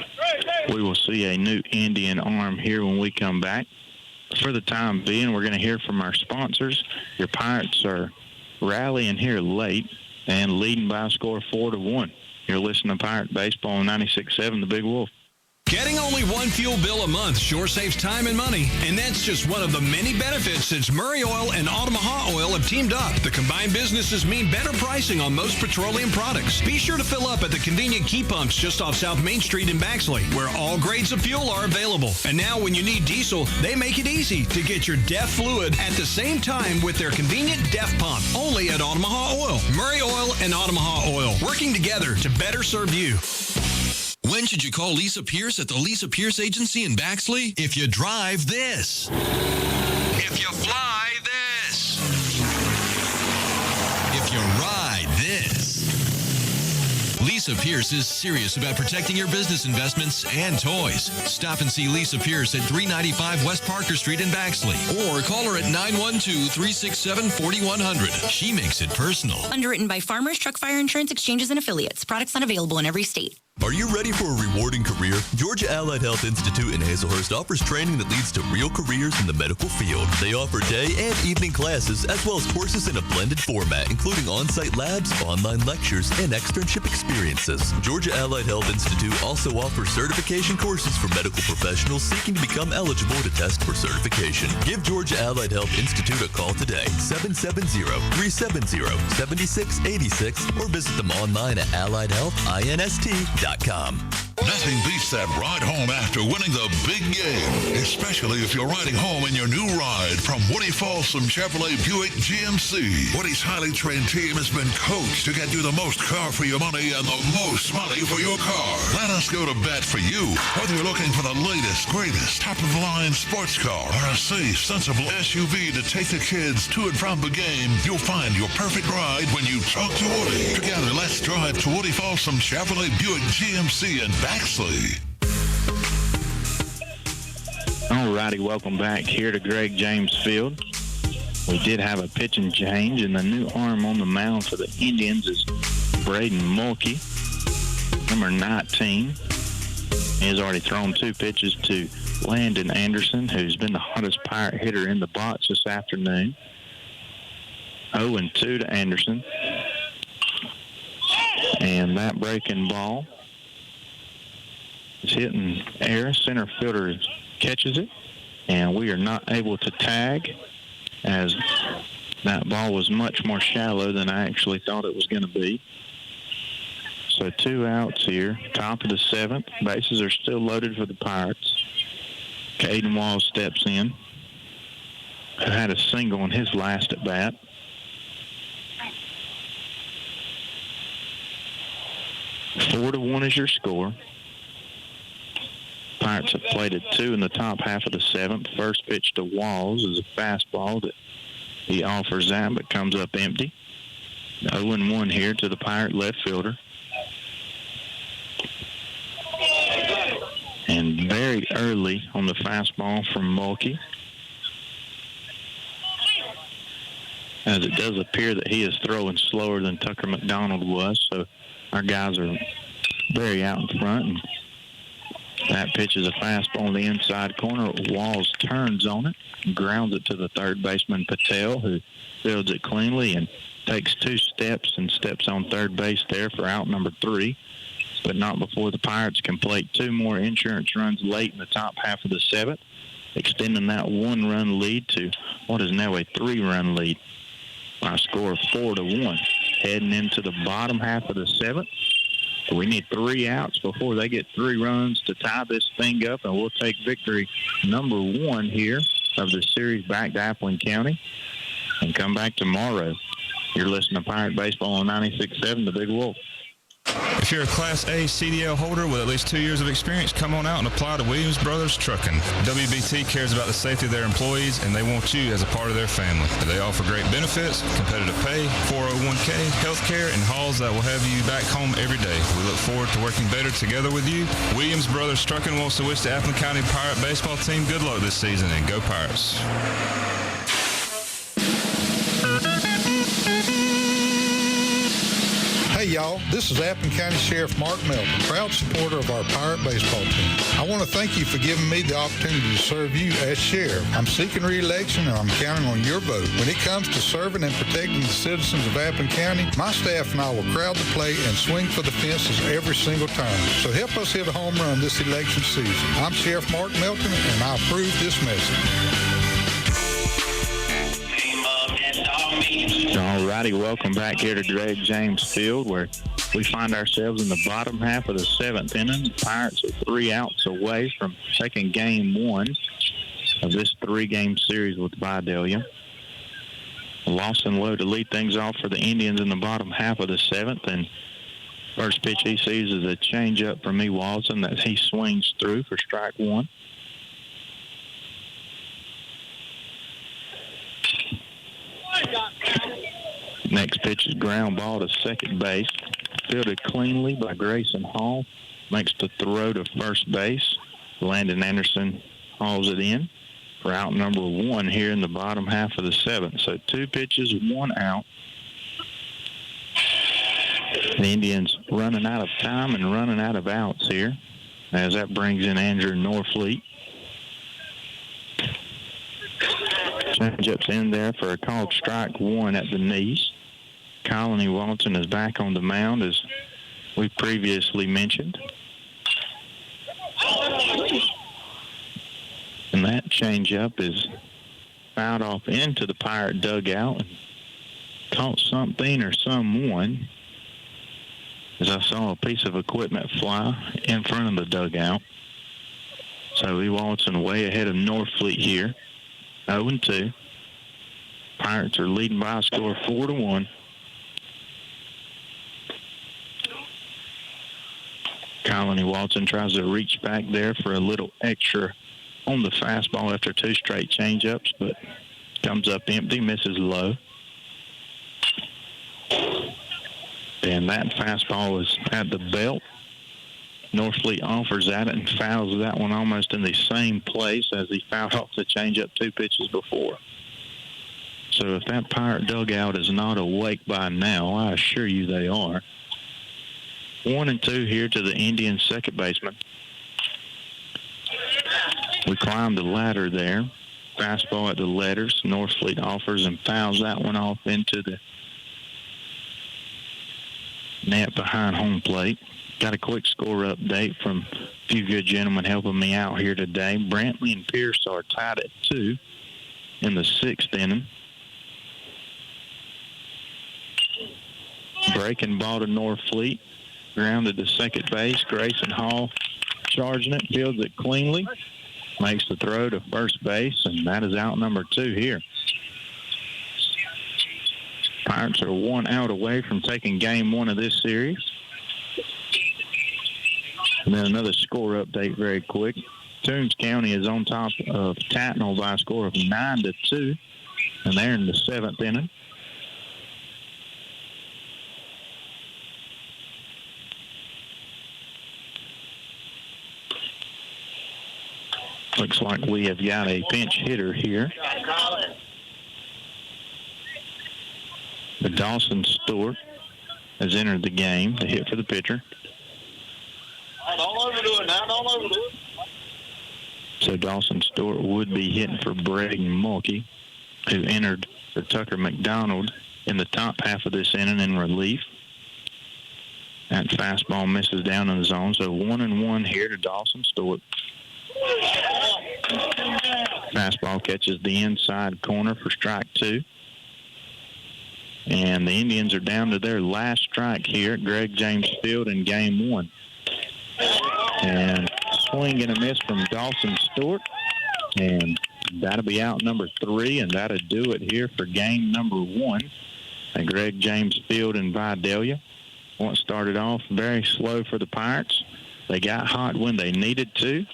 we will see a new Indian arm here when we come back. For the time being, we're going to hear from our sponsors. Your Pirates are rallying here late and leading by a score of 4-1. You're listening to Pirate Baseball on 96.7 The Big Wolf. Getting only one fuel bill a month sure saves time and money, and that's just one of the many benefits since Murray Oil and Omaha Oil have teamed up. The combined businesses mean better pricing on most petroleum products. Be sure to fill up at the convenient key pumps just off South Main Street in Baxley, where all grades of fuel are available. And now when you need diesel, they make it easy to get your DEF fluid at the same time with their convenient DEF pump, only at Omaha Oil. Murray Oil and Omaha Oil, working together to better serve you. When should you call Lisa Pierce at the Lisa Pierce Agency in Baxley? If you drive this. If you fly this. If you ride this. Lisa Pierce is serious about protecting your business investments and toys. Stop and see Lisa Pierce at 395 West Parker Street in Baxley. Or call her at 912-367-4100. She makes it personal. Underwritten by Farmers Truck Fire Insurance Exchanges and Affiliates. Products not available in every state. Are you ready for a rewarding career? Georgia Allied Health Institute in Hazelhurst offers training that leads to real careers in the medical field. They offer day and evening classes as well as courses in a blended format, including on-site labs, online lectures, and externship experiences. Georgia Allied Health Institute also offers certification courses for medical professionals seeking to become eligible to test for certification. Give Georgia Allied Health Institute a call today, 770-370-7686, or visit them online at alliedhealthinst.com. Nothing beats that ride home after winning the big game, especially if you're riding home in your new ride from Woody Folsom Chevrolet Buick GMC. Woody's highly trained team has been coached to get you the most car for your money and the most money for your car. Let us go to bat for you. Whether you're looking for the latest, greatest, top-of-the-line sports car or a safe, sensible SUV to take the kids to and from the game, you'll find your perfect ride when you talk to Woody. Together, let's drive to Woody Folsom Chevrolet Buick GMC in Baxley. All righty, welcome back here to Greg James Field. We did have a pitching change, and the new arm on the mound for the Indians is Braden Mulkey, number 19. He has already thrown 2 pitches to Landon Anderson, who's been the hottest Pirate hitter in the box this afternoon. 0-2 to Anderson. And that breaking ball is hitting air. Center fielder catches it, and we are not able to tag as that ball was much more shallow than I actually thought it was going to be. So 2 outs here, top of the 7th. Bases are still loaded for the Pirates. Caden Walls steps in, who had a single in his last at bat. Four to 1 is your score. Pirates have played at 2 in the top half of the 7th. First pitch to Walls is a fastball that he offers that, but comes up empty. 0-1 here to the Pirate left fielder. And very early on the fastball from Mulkey, as it does appear that he is throwing slower than Tucker McDonald was, so our guys are very out in front. And that pitch is a fastball in the inside corner. Walls turns on it, grounds it to the third baseman Patel, who fields it cleanly and takes 2 steps and steps on third base there for out number 3. But not before the Pirates complete 2 more insurance runs late in the top half of the 7th, extending that 1-run lead to what is now a 3-run lead by a score of 4-1. Heading into the bottom half of the 7th, we need 3 outs before they get 3 runs to tie this thing up, and we'll take victory number 1 here of the series back to Appleton County and come back tomorrow. You're listening to Pirate Baseball on 96.7 The Big Wolf. If you're a Class A CDL holder with at least 2 years of experience, come on out and apply to Williams Brothers Trucking. WBT cares about the safety of their employees, and they want you as a part of their family. They offer great benefits, competitive pay, 401k, health care, and hauls that will have you back home every day. We look forward to working better together with you. Williams Brothers Trucking wants to wish the Appleton County Pirate baseball team good luck this season, and go Pirates. Hey, y'all. This is Appin County Sheriff Mark Melton, proud supporter of our Pirate baseball team. I want to thank you for giving me the opportunity to serve you as sheriff. I'm seeking re-election, and I'm counting on your vote. When it comes to serving and protecting the citizens of Appin County, my staff and I will crowd the plate and swing for the fences every single time. So help us hit a home run this election season. I'm Sheriff Mark Melton, and I approve this message. All righty, welcome back here to Greg James Field, where we find ourselves in the bottom half of the 7th inning. The Pirates are 3 outs away from taking game 1 of this 3-game series with Vidalia. Lawson low to lead things off for the Indians in the bottom half of the 7th, and first pitch he sees is a changeup from Walton that he swings through for strike 1. Next pitch is ground ball to second base. Fielded cleanly by Grayson Hall. Makes the throw to first base. Landon Anderson hauls it in for out number 1 here in the bottom half of the 7th. So 2 pitches, 1 out. The Indians running out of time and running out of outs here, as that brings in Andrew Norfleet. Changeup's in there for a called strike 1 at the knees. Colony Walton is back on the mound, as we previously mentioned. And that changeup is fouled off into the Pirate dugout and caught something or someone, as I saw a piece of equipment fly in front of the dugout. So Walton way ahead of Norfleet here, 0-2. Pirates are leading by a score of 4-1. Colony Walton tries to reach back there for a little extra on the fastball after 2 straight changeups, but comes up empty, misses low. And that fastball is at the belt. Norfleet offers at it and fouls that one almost in the same place as he fouled off the changeup 2 pitches before. So if that Pirate dugout is not awake by now, I assure you they are. 1-2 here to the Indians' second baseman. We climb the ladder there. Fastball at the letters. Norfleet offers and fouls that one off into the net behind home plate. Got a quick score update from a few good gentlemen helping me out here today. Brantley and Pierce are tied at 2 in the 6th inning. Breaking ball to Norfleet. Grounded to second base. Grayson Hall charging it, fields it cleanly. Makes the throw to first base, and that is out number 2 here. Pirates are 1 out away from taking game 1 of this series. And then another score update very quick. Toombs County is on top of Tatnall by a score of 9-2, and they're in the 7th inning. Looks like we have got a pinch hitter here. The Dawson Stewart has entered the game. The hit for the pitcher. Don't overdo it now. Don't overdo it. So Dawson Stewart would be hitting for Braden Mulkey, who entered for Tucker McDonald in the top half of this inning in relief. That fastball misses down in the zone. So 1-1 here to Dawson Stewart. Fastball catches the inside corner for strike 2. And the Indians are down to their last strike here at Greg James Field in game 1. And swing and a miss from Dawson Stewart. And that'll be out number 3, and that'll do it here for game number 1 at Greg James Field in Vidalia. Once started off very slow for the Pirates. They got hot when they needed to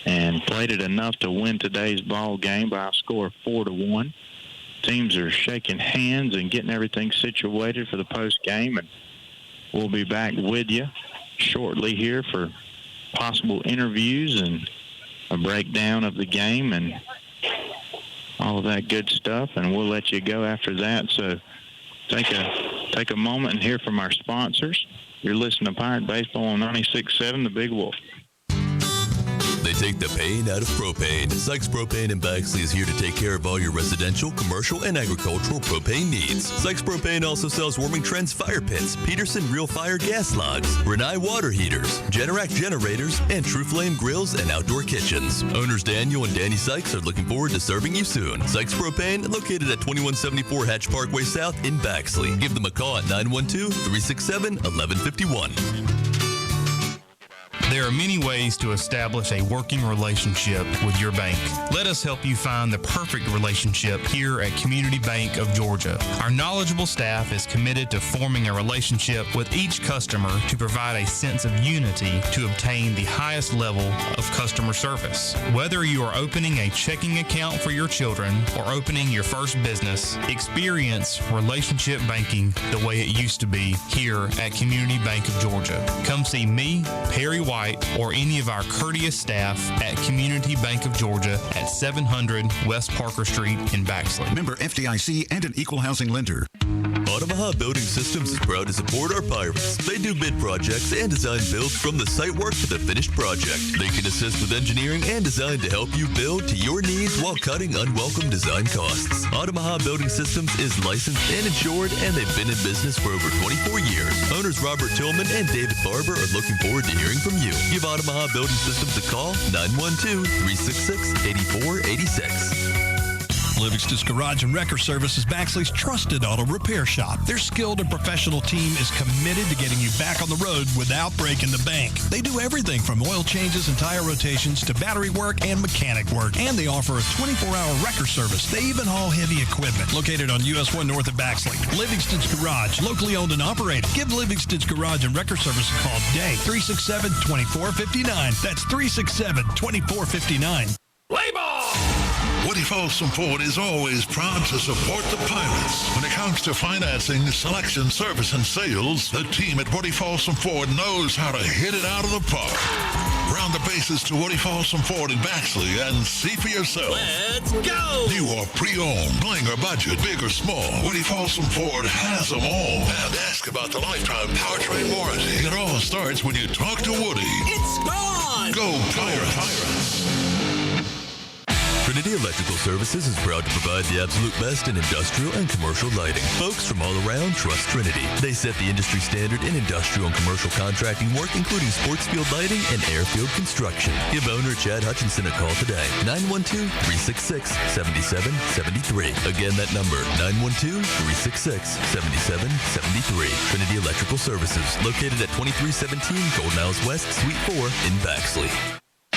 and played it enough to win today's ball game by a score of 4-1. Teams are shaking hands and getting everything situated for the post game, and we'll be back with you shortly here for possible interviews and a breakdown of the game and all of that good stuff, and we'll let you go after that. So take a take a moment and hear from our sponsors. You're listening to Pirate Baseball on 96.7 The Big Wolf. They take the pain out of propane. Sykes Propane in Baxley is here to take care of all your residential, commercial, and agricultural propane needs. Sykes Propane also sells Warming Trends fire pits, Peterson Real Fire gas logs, Renai water heaters, Generac generators, and True Flame grills and outdoor kitchens. Owners Daniel and Danny Sykes are looking forward to serving you soon. Sykes Propane, located at 2174 Hatch Parkway South in Baxley. Give them a call at 912-367-1151. There are many ways to establish a working relationship with your bank. Let us help you find the perfect relationship here at Community Bank of Georgia. Our knowledgeable staff is committed to forming a relationship with each customer to provide a sense of unity to obtain the highest level of customer service. Whether you are opening a checking account for your children or opening your first business, experience relationship banking the way it used to be here at Community Bank of Georgia. Come see me, Perry White, or any of our courteous staff at Community Bank of Georgia at 700 West Parker Street in Baxley. Member FDIC and an equal housing lender. Omaha Building Systems is proud to support our pirates. They do bid projects and design builds from the site work to the finished project. They can assist with engineering and design to help you build to your needs while cutting unwelcome design costs. Omaha Building Systems is licensed and insured, and they've been in business for over 24 years. Owners Robert Tillman and David Barber are looking forward to hearing from you. Give Omaha Building Systems a call, 912-366-8486. Livingston's Garage and Wrecker Service is Baxley's trusted auto repair shop. Their skilled and professional team is committed to getting you back on the road without breaking the bank. They do everything from oil changes and tire rotations to battery work and mechanic work, and they offer a 24-hour wrecker service. They even haul heavy equipment. Located on US 1 north of Baxley, Livingston's Garage, locally owned and operated. Give Livingston's Garage and Wrecker Service a call today, 367-2459. That's 367-2459. Play ball! Woody Folsom Ford is always proud to support the Pirates. When it comes to financing, selection, service, and sales, the team at Woody Folsom Ford knows how to hit it out of the park. Round the bases to Woody Folsom Ford in Baxley and see for yourself. Let's go! New or pre-owned, bling or budget, big or small, Woody Folsom Ford has them all. And ask about the lifetime powertrain warranty. It all starts when you talk to Woody. It's gone! Go Pirates! Trinity Electrical Services is proud to provide the absolute best in industrial and commercial lighting. Folks from all around trust Trinity. They set the industry standard in industrial and commercial contracting work, including sports field lighting and airfield construction. Give owner Chad Hutchinson a call today, 912-366-7773. Again, that number, 912-366-7773. Trinity Electrical Services, located at 2317 Gold Miles West, Suite 4 in Baxley.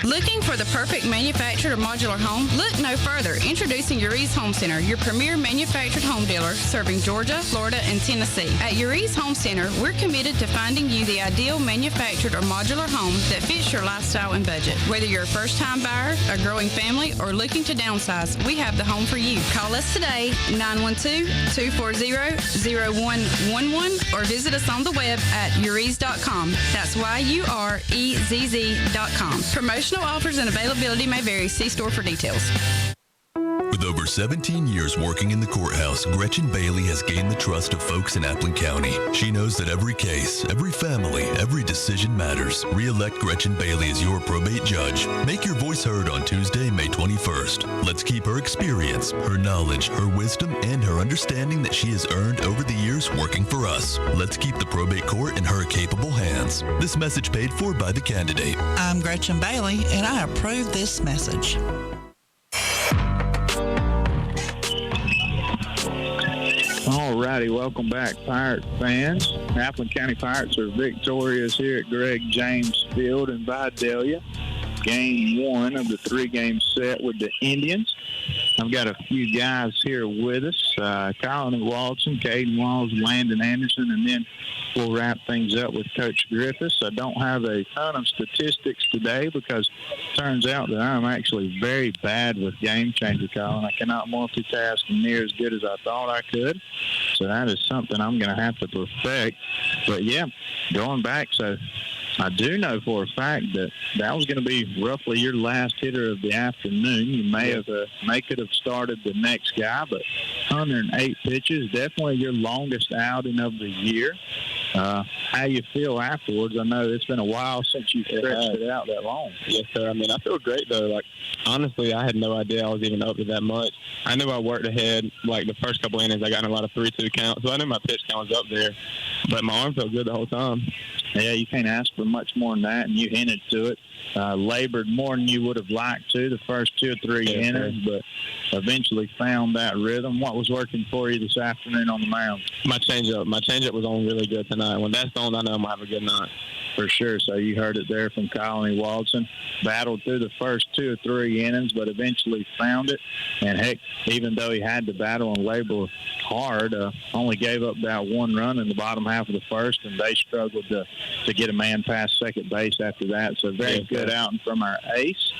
Looking for the perfect manufactured or modular home? Look no further. Introducing Uri's Home Center, your premier manufactured home dealer serving Georgia, Florida, and Tennessee. At Uri's Home Center, we're committed to finding you the ideal manufactured or modular home that fits your lifestyle and budget. Whether you're a first-time buyer, a growing family, or looking to downsize, we have the home for you. Call us today, 912-240-0111, or visit us on the web at uris.com. That's YUREZZ.com. Promotional offers and availability may vary. See store for details. With over 17 years working in the courthouse, Gretchen Bailey has gained the trust of folks in Appling County. She knows that every case, every family, every decision matters. Re-elect Gretchen Bailey as your probate judge. Make your voice heard on Tuesday, May 21st. Let's keep her experience, her knowledge, her wisdom, and her understanding that she has earned over the years working for us. Let's keep the probate court in her capable hands. This message paid for by the candidate. I'm Gretchen Bailey, and I approve this message. All righty, welcome back, Pirate fans. Appling County Pirates are victorious here at Greg James Field in Vidalia. Game 1 of the 3-game set with the Indians. I've got a few guys here with us, Colin Walton, Caden Walls, Landon Anderson, and then we'll wrap things up with Coach Griffiths. I don't have a ton of statistics today because it turns out that I'm actually very bad with game changer, Colin. I cannot multitask near as good as I thought I could. So that is something I'm going to have to perfect. But, yeah, going back, so I do know for a fact that that was going to be roughly your last hitter of the afternoon. You may could have started the next guy, but 108 pitches, definitely your longest outing of the year. How you feel afterwards? I know it's been a while since you stretched it out that long. Yes, sir. I mean, I feel great, though. Like, honestly, I had no idea I was even up to that much. I knew I worked ahead. Like, the first couple innings, I got in a lot of 3-2 counts, so I knew my pitch count was up there. But my arm felt good the whole time. Yeah, you can't ask for much more than that, and you hinted to it. Labored more than you would have liked to the first 2 or 3 innings, but eventually found that rhythm. What was working for you this afternoon on the mound? My changeup. My changeup was on really good tonight. When that's on, I know I'm going to have a good night. For sure. So you heard it there from Colony Watson. Battled through the first 2 or 3 innings, but eventually found it. And, heck, even though he had to battle and labor hard, only gave up about 1 run in the bottom half of the first, and they struggled to get a man past second base after that. So very good outing from our ace.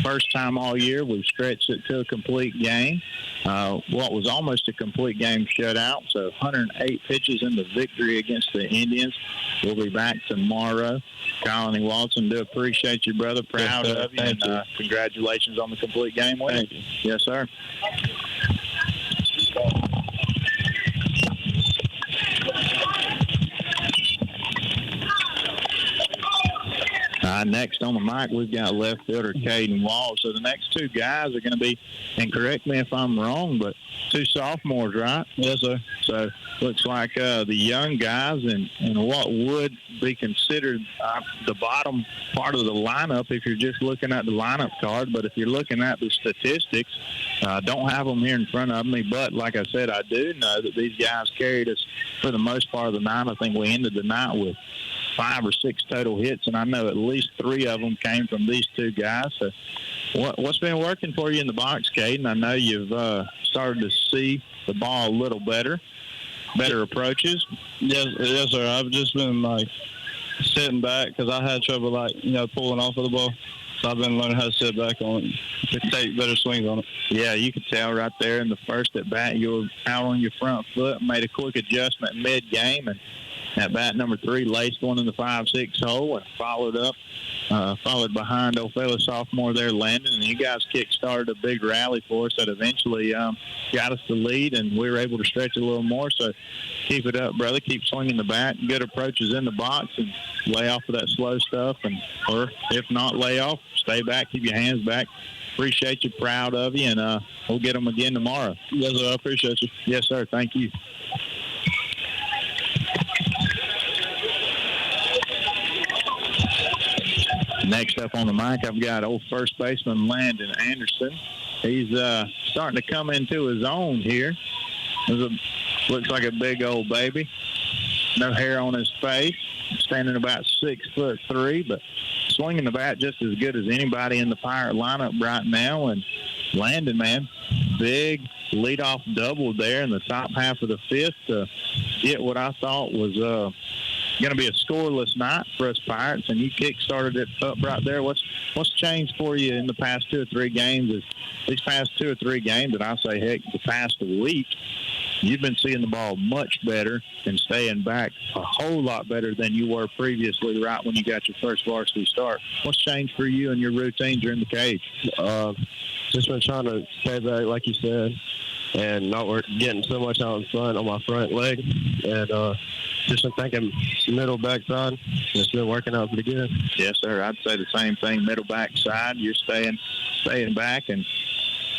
First time all year we've stretched it to a complete game. What was almost a complete game shutout. So 108 pitches in the victory against the Indians. We'll be back tomorrow. Colony Watson, do appreciate you, brother. Proud of you. And congratulations on the complete game win. Thank you. Yes, sir. Next on the mic, we've got left fielder Caden Wall. So the next 2 guys are going to be, and correct me if I'm wrong, but 2 sophomores, right? Yes, sir. So looks like the young guys and what would be considered the bottom part of the lineup if you're just looking at the lineup card. But if you're looking at the statistics, don't have them here in front of me. But like I said, I do know that these guys carried us for the most part of the night. I think we ended the night with 5 or 6 total hits, and I know at least 3 of them came from these 2 guys. So what's been working for you in the box, Caden? I know you've started to see the ball a little better approaches. Yes, sir. I've just been, like, sitting back because I had trouble, like, pulling off of the ball. So I've been learning how to sit back on it to take better swings on it. Yeah, you could tell right there in the first at bat you were out on your front foot, made a quick adjustment mid-game, and at bat number 3, laced one in the 5-6 hole and followed behind old fellow sophomore there, Landon. And you guys kick-started a big rally for us that eventually got us the lead, and we were able to stretch it a little more. So keep it up, brother. Keep swinging the bat. Good approaches in the box, and lay off of that slow stuff. Or if not lay off, stay back, keep your hands back. Appreciate you, proud of you, and we'll get them again tomorrow. Yes, sir. I appreciate you. Yes, sir. Thank you. Next up on the mic, I've got old first baseman Landon Anderson. He's starting to come into his own here. Looks like a big old baby. No hair on his face. Standing about 6'3", but swinging the bat just as good as anybody in the Pirate lineup right now. And Landon, man, big leadoff double there in the top half of the 5th to get what I thought was going to be a scoreless night for us Pirates, and you kick-started it up right there. What's changed for you in the past 2 or 3 games? These past 2 or 3 games, and I say, heck, the past week, you've been seeing the ball much better and staying back a whole lot better than you were previously right when you got your first varsity start. What's changed for you and your routine during the cage? Just been trying to stay back, like you said, and not getting so much out in front on my front leg. And just been thinking middle backside. It's been working out pretty good. Yes, sir. I'd say the same thing. Middle backside. You're staying back, and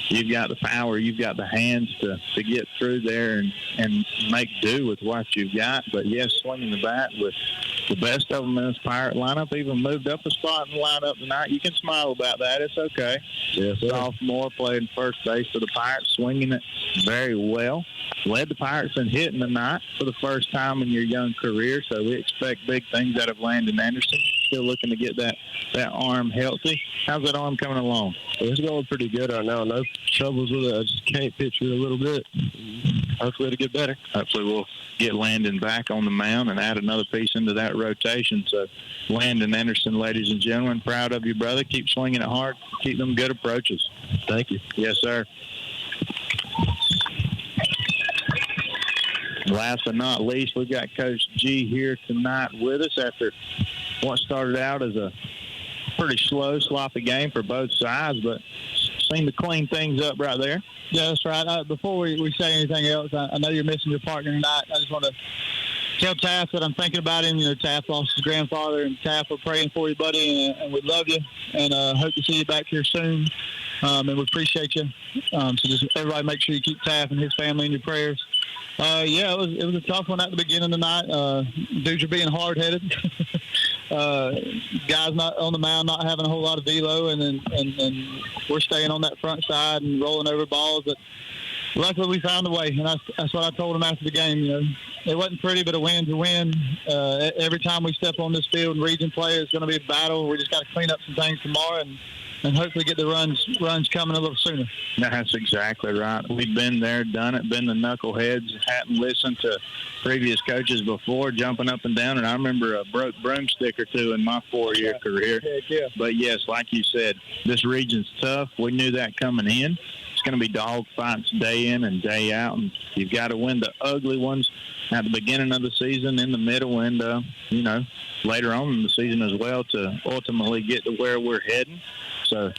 you've got the power, you've got the hands to get through there and make do with what you've got. But, yes, swinging the bat with the best of them in this Pirate lineup, even moved up a spot in the lineup tonight. You can smile about that. It's okay. Yes, sir. Sophomore played first base for the Pirates, swinging it very well. Led the Pirates in hitting tonight for the first time in your young career, so we expect big things out of Landon Anderson. Still looking to get that arm healthy. How's that arm coming along? It's going pretty good right now. No troubles with it. I just can't pitch it a little bit. Hopefully it'll get better. Hopefully we'll get Landon back on the mound and add another piece into that rotation. So Landon Anderson, ladies and gentlemen, proud of you, brother. Keep swinging it hard. Keep them good approaches. Thank you. Yes, sir. Last but not least, we've got Coach G here tonight with us after what started out as a pretty slow, sloppy game for both sides, but seem to clean things up right there. Yeah, that's right. Before we say anything else, I know you're missing your partner tonight. I just want to tell Taff that I'm thinking about him. You know, Taff lost his grandfather, and Taff, we're praying for you, buddy, and we love you, and hope to see you back here soon. And we appreciate you. So just everybody make sure you keep Taff and his family in your prayers. Yeah, it was a tough one at the beginning of the night. Dudes are being hard-headed. Guys not on the mound, not having a whole lot of velo, and we're staying on that front side and rolling over balls. But luckily, we found a way, and that's what I told them after the game. You know, it wasn't pretty, but a win's a win. Every time we step on this field and region play, it's going to be a battle. We just got to clean up some things tomorrow and hopefully get the runs coming a little sooner. That's exactly right. We've been there, done it, been the knuckleheads, hadn't listened to previous coaches before, jumping up and down. And I remember a broke broomstick or two in my 4-year career. Yeah. But, yes, like you said, this region's tough. We knew that coming in. It's going to be dog fights day in and day out. And you've got to win the ugly ones at the beginning of the season, in the middle, and, later on in the season as well to ultimately get to where we're heading. So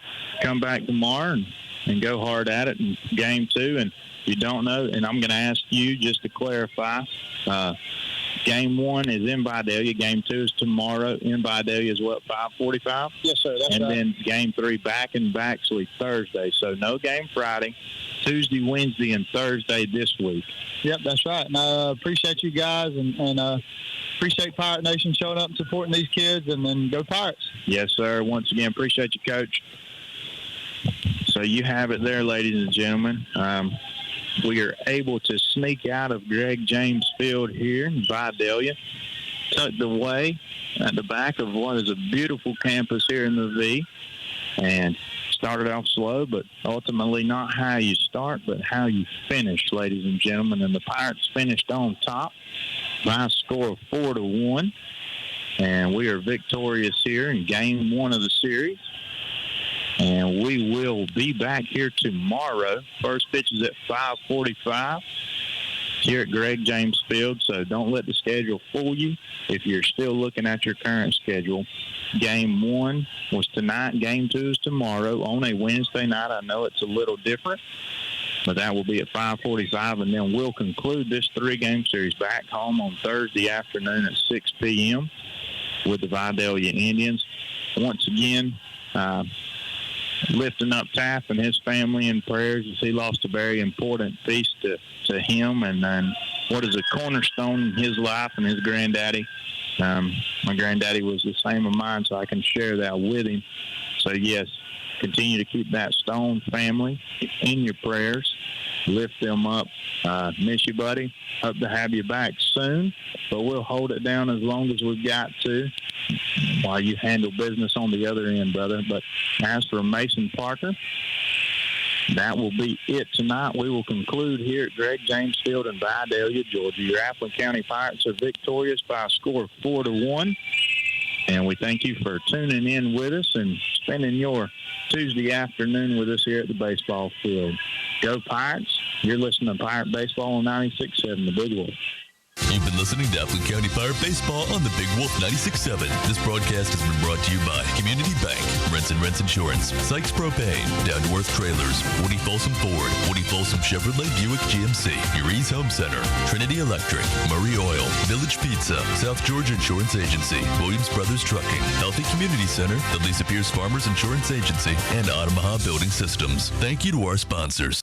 come back tomorrow and go hard at it in game 2. And if you don't know, and I'm going to ask you just to clarify, game 1 is in Vidalia. Game 2 is tomorrow in Vidalia as well at 5:45? Yes, sir. That's and right. Then game 3 back in Baxley Thursday. So no game Friday, Tuesday, Wednesday, and Thursday this week. Yep, that's right. And I appreciate you guys and appreciate Pirate Nation showing up and supporting these kids, and then go Pirates. Yes, sir. Once again, appreciate you, Coach. So you have it there, ladies and gentlemen. We are able to sneak out of Greg James Field here in Vidalia, tucked away at the back of what is a beautiful campus here in the V, and started off slow, but ultimately not how you start, but how you finish, ladies and gentlemen. And the Pirates finished on top by a score of 4-1, and we are victorious here in game 1 of the series. And we will be back here tomorrow. First pitch is at 5:45 here at Greg James Field, so don't let the schedule fool you if you're still looking at your current schedule. Game 1 was tonight. Game 2 is tomorrow on a Wednesday night. I know it's a little different, but that will be at 5:45, and then we'll conclude this 3-game series back home on Thursday afternoon at 6 p.m. with the Vidalia Indians. Once again, lifting up Taff and his family in prayers as he lost a very important piece to him, and then what is a cornerstone in his life and his granddaddy. My granddaddy was the same of mine, so I can share that with him. So, yes, continue to keep that Stone family in your prayers. Lift them up. Miss you, buddy. Hope to have you back soon, but we'll hold it down as long as we've got to while you handle business on the other end, brother. But as for Mason Parker, that will be it tonight. We will conclude here at Greg James Field in Vidalia, Georgia. Your Appleton County Pirates are victorious by a score of 4-1. And we thank you for tuning in with us and spending your Tuesday afternoon with us here at the baseball field. Go Pirates. You're listening to Pirate Baseball on 96.7 The Big Wolf. You've been listening to Appleton County Pirate Baseball on the Big Wolf 96.7. This broadcast has been brought to you by Community Bank, Rents Insurance, Sykes Propane, Down to Earth Trailers, Woody Folsom Ford, Woody Folsom Chevrolet Buick GMC, Uri's Home Center, Trinity Electric, Murray Oil, Village Pizza, South Georgia Insurance Agency, Williams Brothers Trucking, Healthy Community Center, the Lisa Pierce Farmers Insurance Agency, and Omaha Building Systems. Thank you to our sponsors.